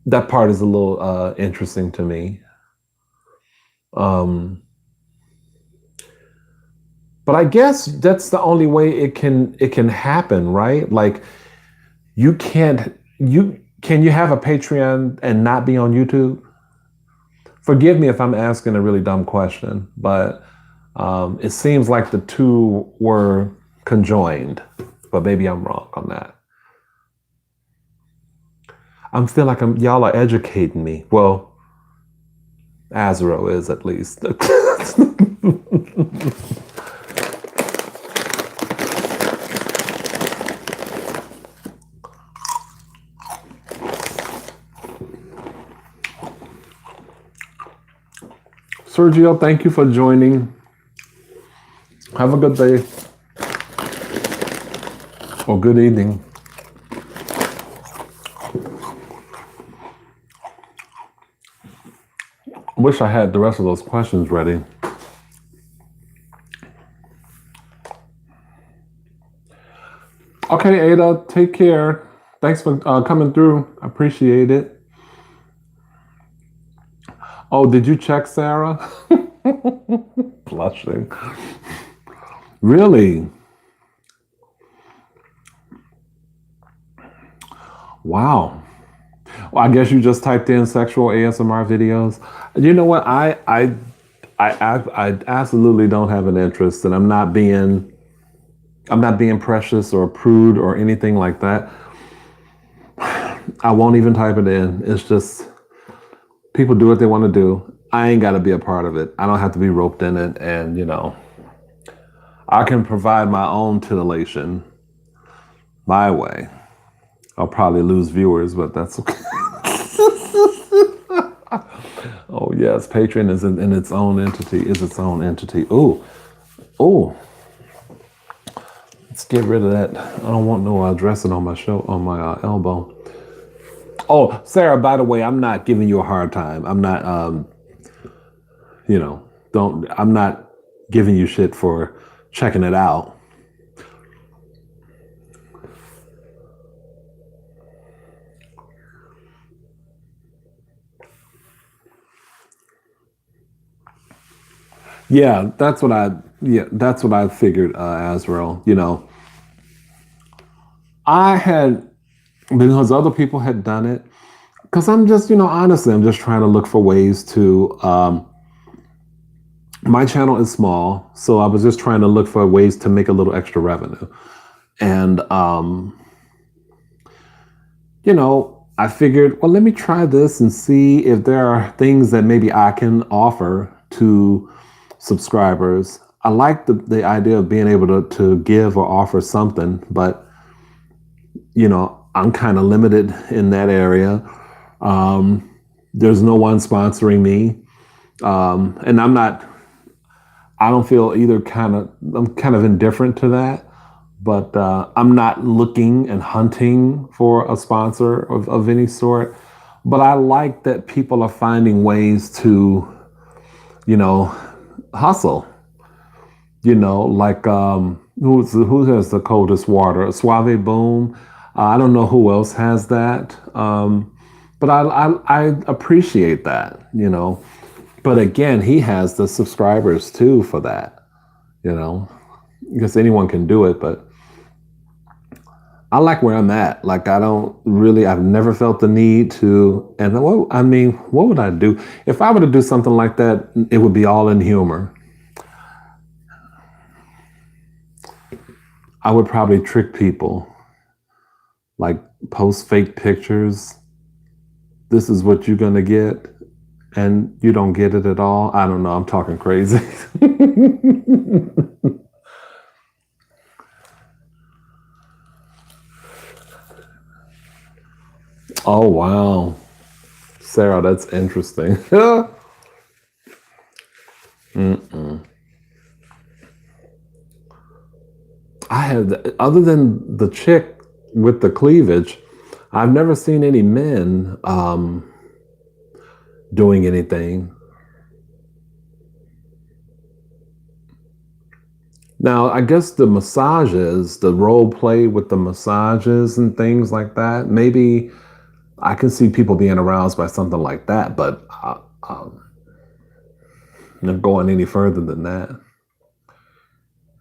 that part is a little interesting to me. But I guess that's the only way it can happen, right? Like, can you have a Patreon and not be on YouTube? Forgive me if I'm asking a really dumb question, but it seems like the two were conjoined, but maybe I'm wrong on that. I feel like y'all are educating me. Well, Azrael is at least. Sergio, thank you for joining. Have a good day. Or good evening. Wish I had the rest of those questions ready. Okay, Ada, take care. Thanks for coming through. I appreciate it. Oh, did you check Sarah? Blushing. Really? Wow. Well, I guess you just typed in sexual ASMR videos. You know what? I absolutely don't have an interest, and I'm not being precious or prude or anything like that. I won't even type it in. It's just people do what they want to do. I ain't got to be a part of it. I don't have to be roped in it, and I can provide my own titillation my way. I'll probably lose viewers, but that's okay. Oh yes, Patreon is in its own entity. Oh. Let's get rid of that. I don't want no dressing on my elbow. Oh, Sarah, by the way, I'm not giving you a hard time. I'm not, I'm not giving you shit for checking it out. Yeah, that's what I figured, Azrael. I had, because other people had done it, because I'm just, honestly, I'm just trying to look for ways to, my channel is small, so I was just trying to look for ways to make a little extra revenue. And, I figured, well, let me try this and see if there are things that maybe I can offer to subscribers. I like the idea of being able to give or offer something, but, I'm kind of limited in that area. There's no one sponsoring me. And I don't feel either I'm kind of indifferent to that. But I'm not looking and hunting for a sponsor of any sort. But I like that people are finding ways to, you know, hustle. Like who has the coldest water? Suave Boom. I don't know who else has that. But I appreciate that. But again, he has the subscribers too for that. Because anyone can do it, but I like where I'm at. Like, I've never felt the need to, and what would I do? If I were to do something like that, it would be all in humor. I would probably trick people, like post fake pictures. This is what you're going to get, and you don't get it at all. I don't know. I'm talking crazy. Oh, wow. Sarah, that's interesting. I had, other than the chick with the cleavage, I've never seen any men doing anything. Now, I guess the massages, the role play with the massages and things like that, maybe I can see people being aroused by something like that, but not going any further than that.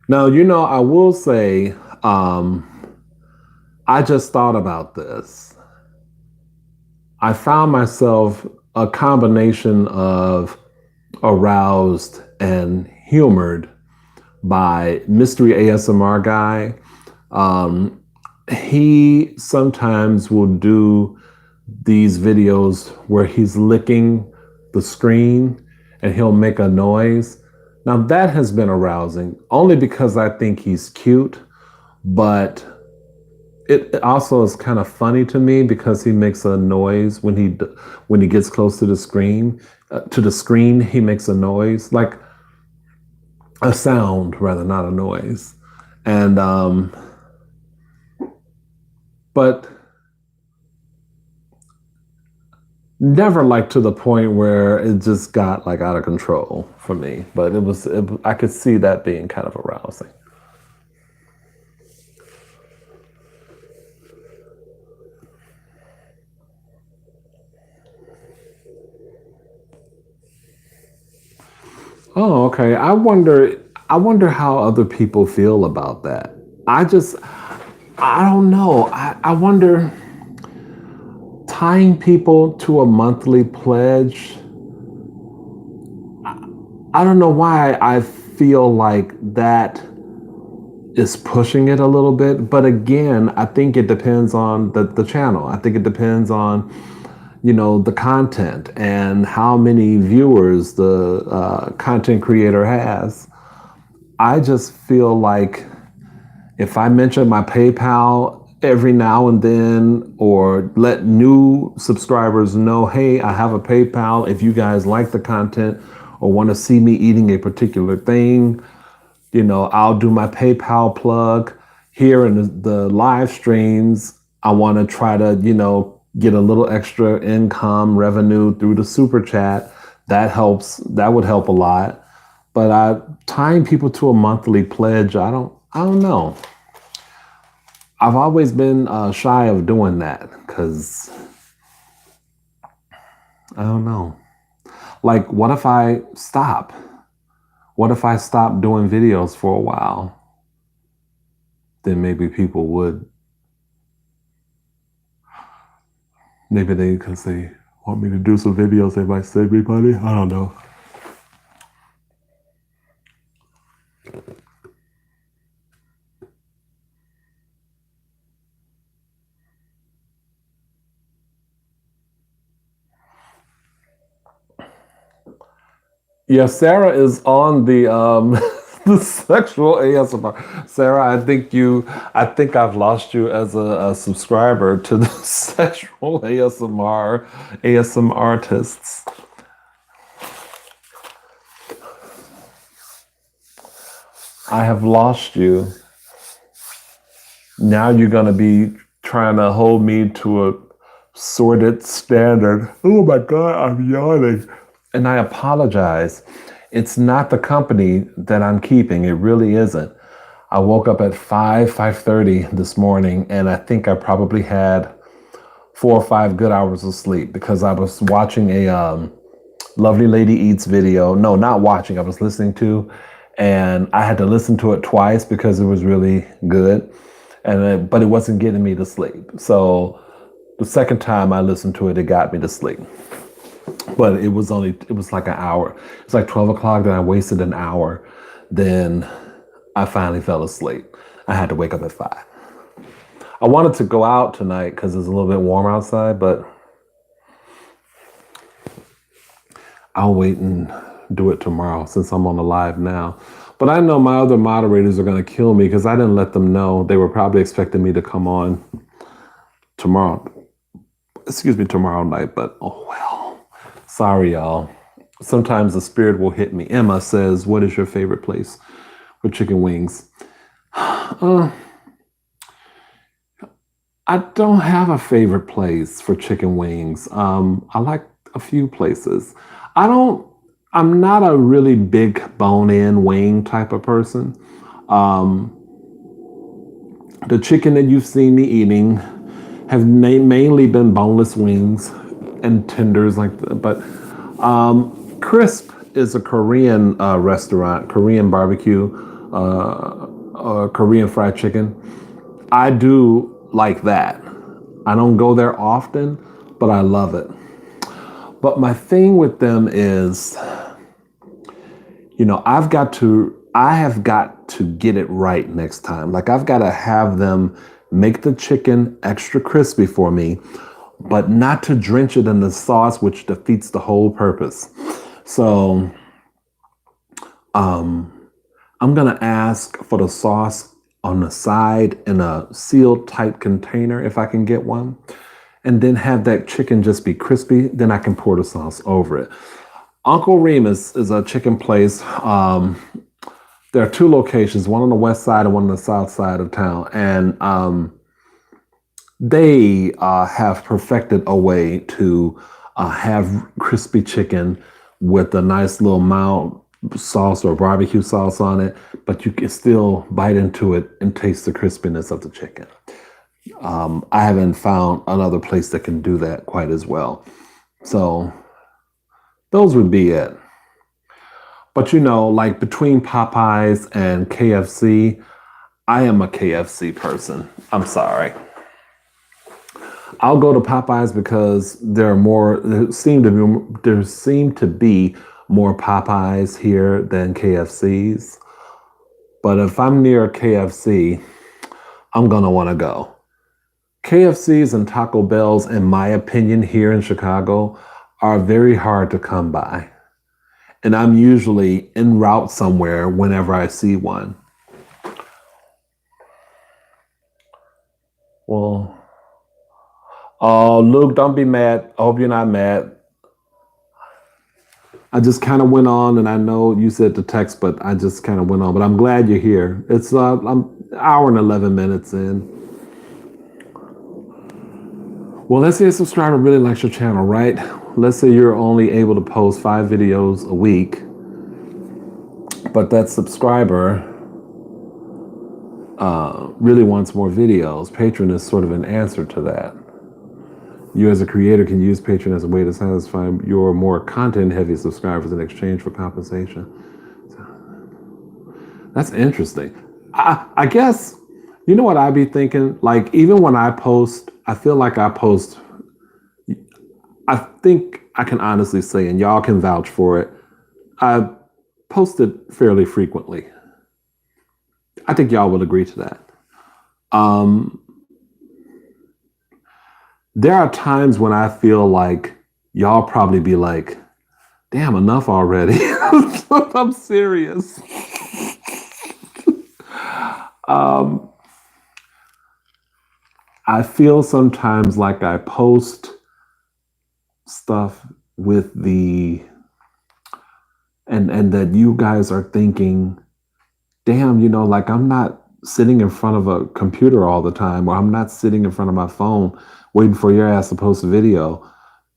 Now, I will say, I just thought about this. I found myself a combination of aroused and humored by Mystery ASMR Guy. He sometimes will do these videos where he's licking the screen and he'll make a noise. Now that has been arousing only because I think he's cute, but it also is kind of funny to me because he makes a noise when he gets close to the screen. He makes a noise, like a sound rather, not a noise. And but never like to the point where it just got like out of control for me. But I could see that being kind of arousing. Oh, okay. I wonder how other people feel about that. I don't know. I wonder, tying people to a monthly pledge. I don't know why I feel like that is pushing it a little bit. But again, I think it depends on the channel. I think it depends on, the content and how many viewers the content creator has. I just feel like if I mention my PayPal every now and then, or let new subscribers know, hey, I have a PayPal if you guys like the content or want to see me eating a particular thing, I'll do my PayPal plug here in the live streams. I want to try to, get a little extra income revenue through the super chat. That helps. That would help a lot. But tying people to a monthly pledge, I don't know. I've always been shy of doing that because I don't know. Like, what if I stop? What if I stopped doing videos for a while? Then maybe people would. Maybe because they want me to do some videos, they might save me money. I don't know. Yeah, Sarah is on the the sexual ASMR. Sarah, I think I've lost you as a subscriber to the sexual ASM artists. I have lost you. Now you're gonna be trying to hold me to a sordid standard. Oh my God, I'm yawning. And I apologize. It's not the company that I'm keeping. It really isn't. I woke up at 5:30 this morning, and I think I probably had 4 or 5 good hours of sleep because I was watching a Lovely Lady Eats video. No, not watching. I was listening to, and I had to listen to it twice because it was really good, but it wasn't getting me to sleep. So the second time I listened to it, it got me to sleep. But it was like an hour. It's like 12 o'clock. Then I wasted an hour. Then I finally fell asleep. I had to wake up at 5. I wanted to go out tonight because it's a little bit warm outside, but I'll wait and do it tomorrow since I'm on the live now. But I know my other moderators are going to kill me because I didn't let them know. They were probably expecting me to come on tomorrow. Tomorrow night, but oh well. Sorry, y'all. Sometimes the spirit will hit me. Emma says, what is your favorite place for chicken wings? I don't have a favorite place for chicken wings. I like a few places. I'm not a really big bone-in wing type of person. The chicken that you've seen me eating have mainly been boneless wings and tenders like that. But Crisp is a Korean restaurant, Korean barbecue, Korean fried chicken. I do like that. I don't go there often, but I love it. But my thing with them is, I have got to get it right next time. Like I've got to have them make the chicken extra crispy for me, but not to drench it in the sauce, which defeats the whole purpose. So I'm going to ask for the sauce on the side in a sealed tight container if I can get one, and then have that chicken just be crispy. Then I can pour the sauce over it. Uncle Remus is a chicken place. There are 2 locations, one on the west side and one on the south side of town. And they have perfected a way to have crispy chicken with a nice little mild sauce or barbecue sauce on it, but you can still bite into it and taste the crispiness of the chicken. I haven't found another place that can do that quite as well. So those would be it. But like between Popeyes and KFC, I am a KFC person. I'm sorry. I'll go to Popeyes because there seem to be more Popeyes here than KFCs. But if I'm near a KFC, I'm gonna want to go. KFCs and Taco Bells, in my opinion, here in Chicago, are very hard to come by. And I'm usually en route somewhere whenever I see one. Well, oh, Luke, don't be mad. I hope you're not mad. I just kind of went on, and I know you said the text, but I just kind of went on. But I'm glad you're here. It's I'm an hour and 11 minutes in. Well, let's say a subscriber really likes your channel, right? Let's say you're only able to post 5 videos a week, but that subscriber really wants more videos. Patreon is sort of an answer to that. You as a creator can use Patreon as a way to satisfy your more content-heavy subscribers in exchange for compensation. That's interesting. I guess, you know what I be thinking? Like, even when I post, I feel like I post, I think I can honestly say, and y'all can vouch for it, I post it fairly frequently. I think y'all would agree to that. Um, there are times when I feel like y'all probably be like, damn, enough already. I'm serious. Um, I feel sometimes like I post stuff with the and that you guys are thinking, damn, like I'm not sitting in front of a computer all the time, or I'm not sitting in front of my phone waiting for your ass to post a video,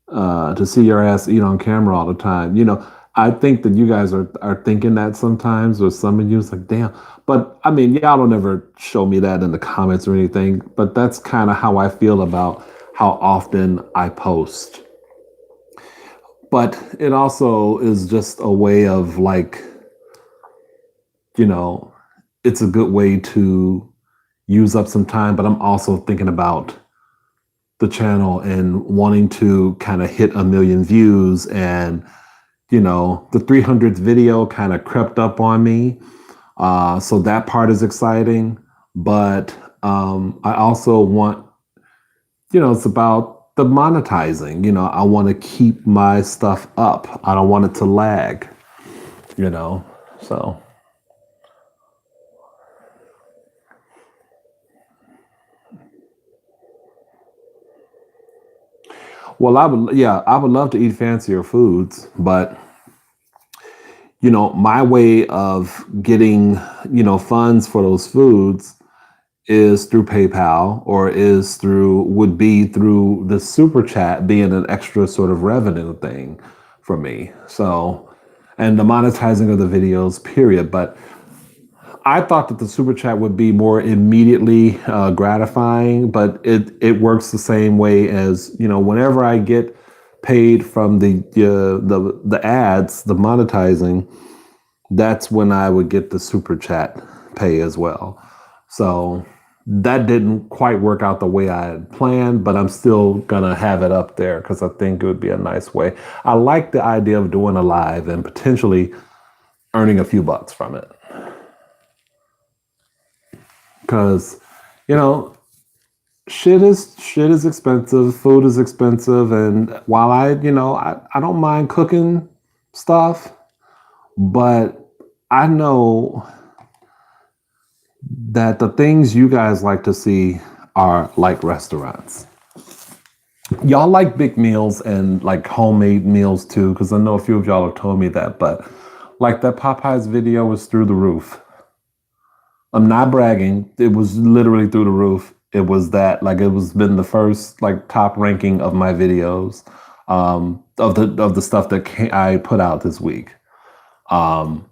to see your ass eat on camera all the time. I think that you guys are thinking that sometimes, or some of you it's like, damn. But I mean, y'all don't ever show me that in the comments or anything. But that's kind of how I feel about how often I post. But it also is just a way of like, you know, it's a good way to use up some time. But I'm also thinking about the channel and wanting to kind of hit 1 million views. And, the 300th video kind of crept up on me. So that part is exciting. But I also want, it's about the monetizing. I want to keep my stuff up. I don't want it to lag, so. Well, I would love to eat fancier foods, but my way of getting, funds for those foods is through PayPal, or would be through the super chat being an extra sort of revenue thing for me. So, and the monetizing of the videos, period. But I thought that the super chat would be more immediately gratifying, but it works the same way as, whenever I get paid from the ads, the monetizing, that's when I would get the super chat pay as well. So that didn't quite work out the way I had planned, but I'm still gonna have it up there because I think it would be a nice way. I like the idea of doing a live and potentially earning a few bucks from it. Because, you know, shit is expensive, food is expensive, and while I don't mind cooking stuff, but I know that the things you guys like to see are like restaurants. Y'all like big meals and like homemade meals too, because I know a few of y'all have told me that, but like that Popeyes video was through the roof. I'm not bragging. It was literally through the roof. It was that, like, it was been the first like top ranking of my videos, of the stuff that I put out this week. Um,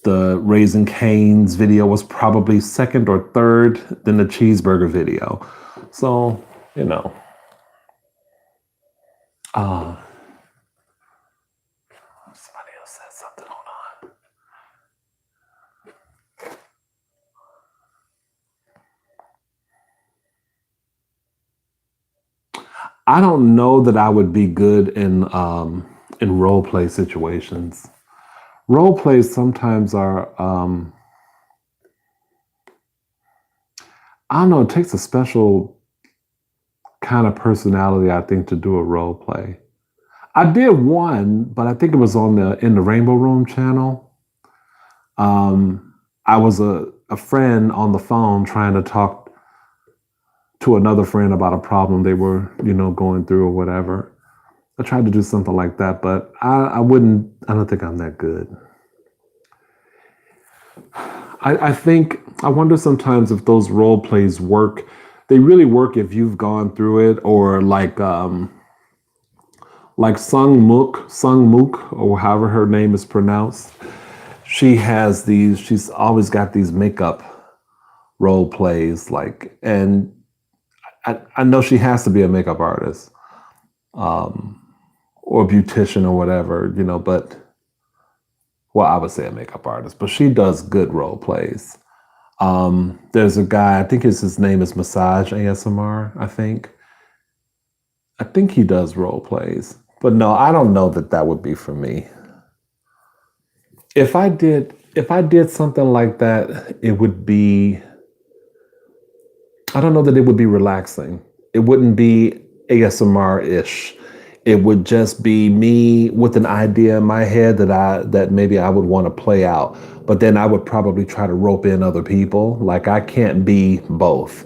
the Raising Cane's video was probably second or third than the cheeseburger video. So, you know, uh, somebody else said something. Hold on. I don't know that I would be good in role play situations. Role plays sometimes are I don't know, it takes a special kind of personality, I think, to do a role play. I did one, but I think it was on in the Rainbow Room channel. I was a friend on the phone trying to talk to another friend about a problem they were, going through or whatever. I tried to do something like that, but I don't think I'm that good. I wonder sometimes if those role plays work. They really work if you've gone through it, or like Sung Mook, or however her name is pronounced. She's always got these makeup role plays, and I know she has to be a makeup artist, or a beautician or whatever, but Well, I would say a makeup artist, but she does good role plays. There's a guy, I think his name is Massage ASMR, I think he does role plays. But no, I don't know that that would be for me. If I did something like that, it would be, I don't know that it would be relaxing. It wouldn't be ASMR-ish. It would just be me with an idea in my head that maybe I would want to play out. But then I would probably try to rope in other people. Like I can't be both.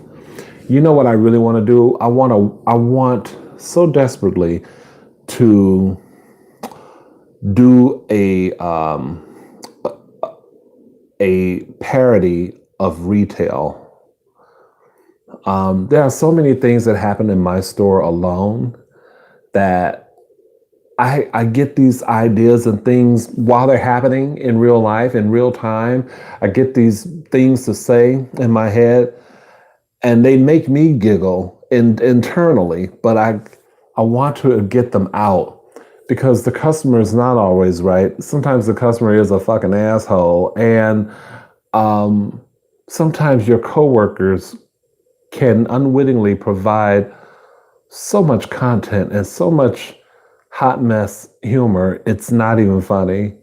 You know what I really want to do? I want so desperately to do a parody of retail. There are so many things that happen in my store alone that I get these ideas and things while they're happening in real life, in real time. I get these things to say in my head, and they make me giggle internally. But I want to get them out because the customer is not always right. Sometimes the customer is a fucking asshole, and sometimes your coworkers can unwittingly provide so much content and so much hot mess humor, it's not even funny.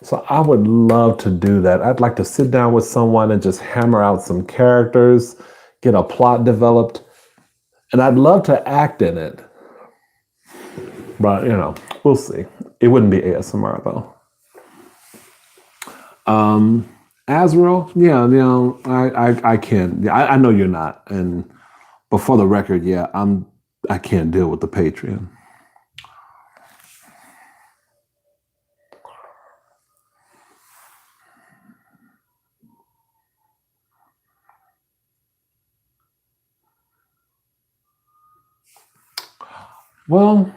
So I would love to do that. I'd like to sit down with someone and just hammer out some characters, get a plot developed, and I'd love to act in it. But, we'll see. It wouldn't be ASMR though. Azrael, yeah, I can't. Yeah, I know you're not. And but for the record, yeah, I can't deal with the Patreon. Well,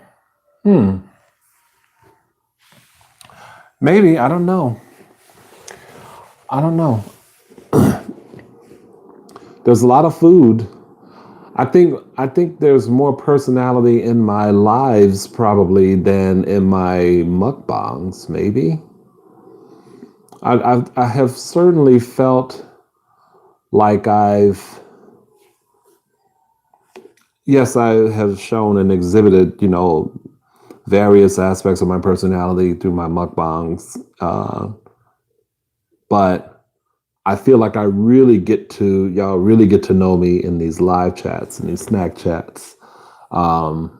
maybe, I don't know. I don't know. There's a lot of food. I think there's more personality in my lives probably than in my mukbangs, maybe. I have certainly felt like yes, I have shown and exhibited, various aspects of my personality through my mukbangs. But I feel like y'all really get to know me in these live chats and these snack chats. But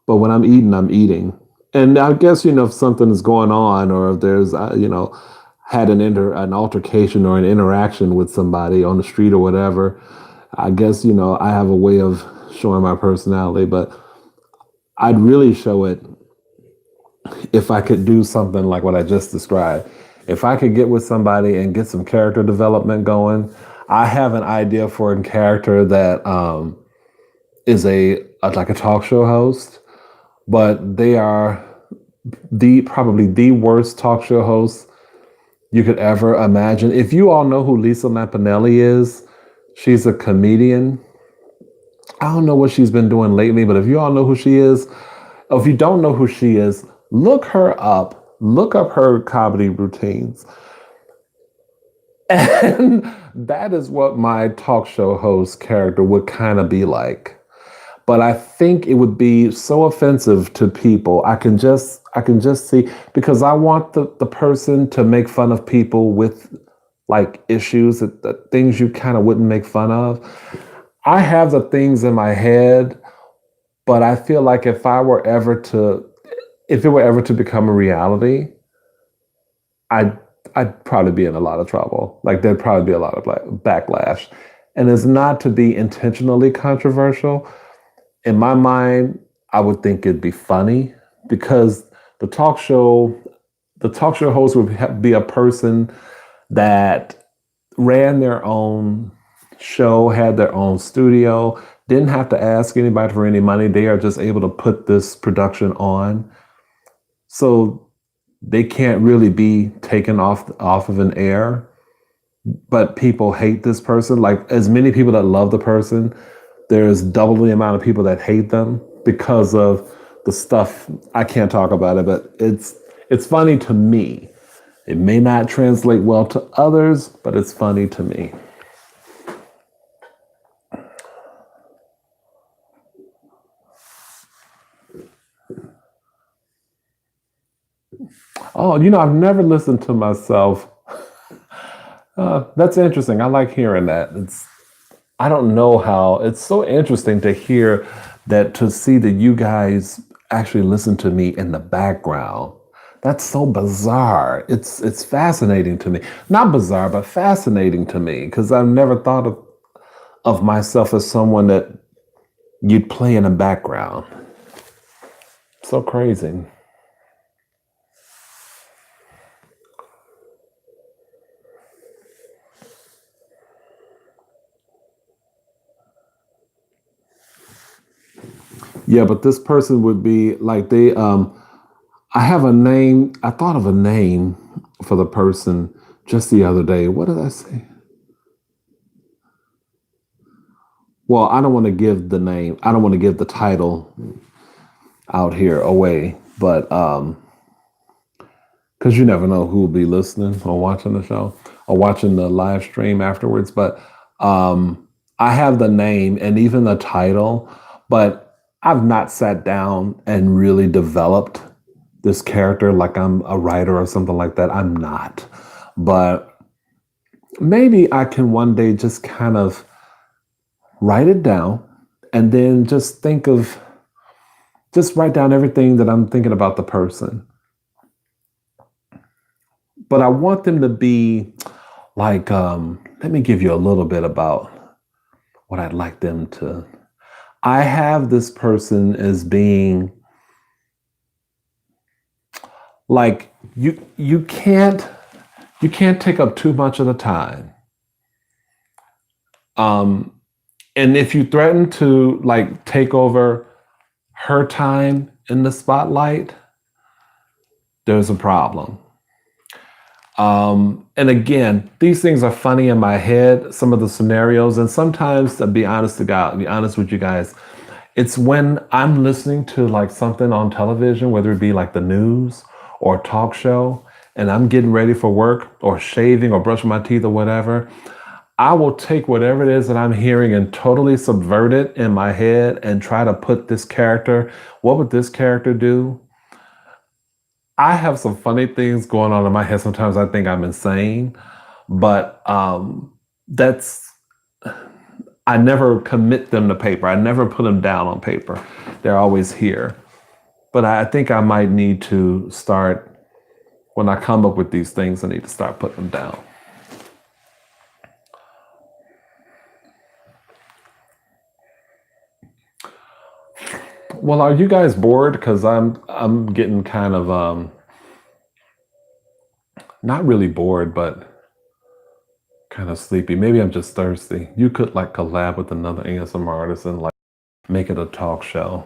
when I'm eating, I'm eating. And I guess, if something is going on or if there's, had an altercation or an interaction with somebody on the street or whatever, I guess, I have a way of showing my personality, but I'd really show it if I could do something like what I just described. If I could get with somebody and get some character development going, I have an idea for a character that is like a talk show host, but they are probably the worst talk show hosts you could ever imagine. If you all know who Lisa Lampanelli is, she's a comedian. I don't know what she's been doing lately, but if you all know who she is, or if you don't know who she is, look her up. Look up her comedy routines. And that is what my talk show host character would kind of be like. But I think it would be so offensive to people. I can just see, because I want the person to make fun of people with like issues, that things you kind of wouldn't make fun of. I have the things in my head, but I feel like if it were ever to become a reality, I'd probably be in a lot of trouble. Like there'd probably be a lot of backlash. And it's not to be intentionally controversial. In my mind, I would think it'd be funny because the talk show host would be a person that ran their own show, had their own studio, didn't have to ask anybody for any money. They are just able to put this production on. So they can't really be taken off of an air. But people hate this person. Like as many people that love the person, there's double the amount of people that hate them because of the stuff. I can't talk about it, but it's It's funny to me. It may not translate well to others, but it's funny to me. Oh, I've never listened to myself. That's interesting. I like hearing that. I don't know how. It's so interesting to hear that, to see that you guys actually listen to me in the background. That's so bizarre. It's fascinating to me. Not bizarre, but fascinating to me, because I've never thought of myself as someone that you'd play in the background. So crazy. Yeah, but this person would be like I have a name. I thought of a name for the person just the other day. What did I say? Well, I don't want to give the name. I don't want to give the title out here away, but because you never know who will be listening or watching the show or watching the live stream afterwards. But I have the name and even the title, but I've not sat down and really developed this character like I'm a writer or something like that. I'm not. But maybe I can one day just kind of write it down and then just write down everything that I'm thinking about the person. But I want them to be like, let me give you a little bit about what I'd like them to. I have this person as being like, you can't take up too much of the time. And if you threaten to like take over her time in the spotlight, there's a problem. And again, these things are funny in my head, some of the scenarios. And sometimes, to be honest with you guys, it's when I'm listening to like something on television, whether it be like the news or a talk show, and I'm getting ready for work or shaving or brushing my teeth or whatever, I will take whatever it is that I'm hearing and totally subvert it in my head and try to put this character, what would this character do? I have some funny things going on in my head. Sometimes I think I'm insane, but I never commit them to paper. I never put them down on paper. They're always here. But I think I might need to start, when I come up with these things, I need to start putting them down. Well, are you guys bored? Because I'm getting kind of not really bored, but kind of sleepy. Maybe I'm just thirsty. You could like collab with another ASMR artist and like make it a talk show.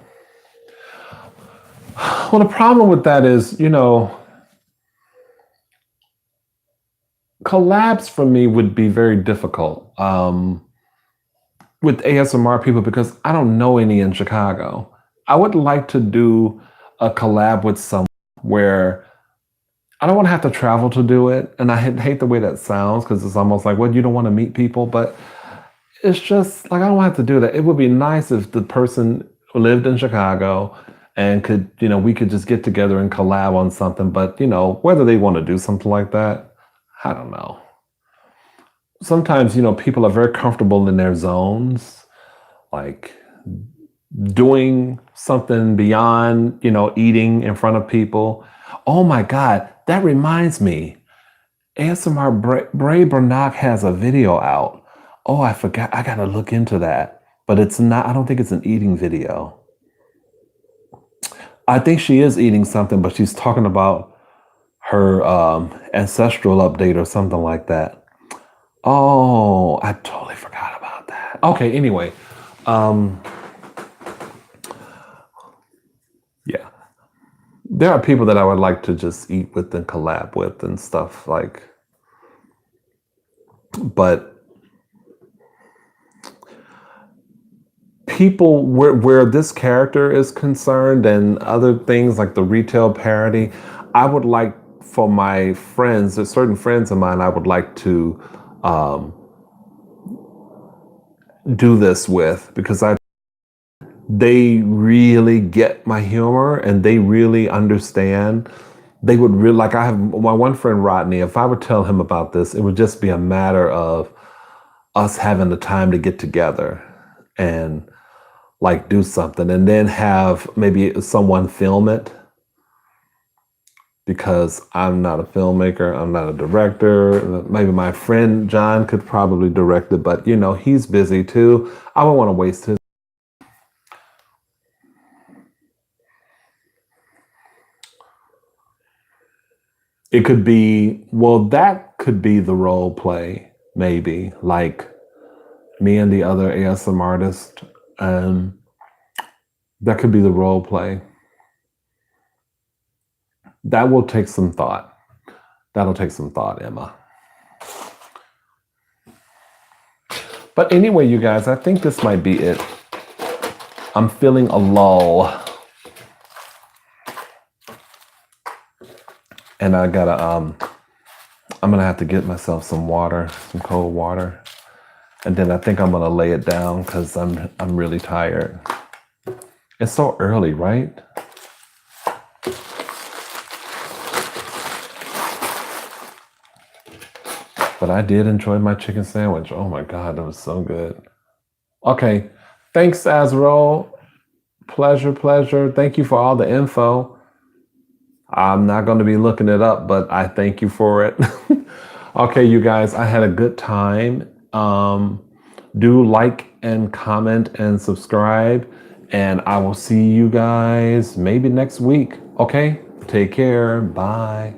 Well, the problem with that is, collabs for me would be very difficult with ASMR people because I don't know any in Chicago. I would like to do a collab with someone where I don't want to have to travel to do it. And I hate the way that sounds because it's almost like, well, you don't want to meet people. But it's just like, I don't have to do that. It would be nice if the person lived in Chicago and could, we could just get together and collab on something. But, whether they want to do something like that, I don't know. Sometimes, people are very comfortable in their zones, like doing something beyond, eating in front of people. Oh my God, that reminds me. ASMR Bray Bernac has a video out. Oh, I forgot. I gotta look into that. But it's not, I don't think it's an eating video. I think she is eating something, but she's talking about her ancestral update or something like that. Oh, I totally forgot about that. Okay, anyway. Yeah. There are people that I would like to just eat with and collab with and stuff like, but people where this character is concerned and other things like the retail parody, I would like for my friends, there's certain friends of mine I would like to um, do this with, because they really get my humor and they really understand. They would really, like, I have my one friend Rodney, if I would tell him about this, it would just be a matter of us having the time to get together and like do something, and then have maybe someone film it, because I'm not a filmmaker, I'm not a director. Maybe my friend John could probably direct it, but he's busy too. I don't want to waste his. It could be, well, that could be the role play, maybe, like me and the other ASM artist. Um, that could be the role play. That will take some thought. That'll take some thought, Emma. But anyway, you guys, I think this might be it. I'm feeling a lull. And I'm gonna have to get myself some water, some cold water. And then I think I'm gonna lay it down because I'm really tired. It's so early, right? But I did enjoy my chicken sandwich. Oh my God, that was so good. Okay, thanks, Azrael. Pleasure. Thank you for all the info. I'm not going to be looking it up, but I thank you for it. Okay, you guys, I had a good time. Do like and comment and subscribe, and I will see you guys maybe next week. Okay, take care. Bye.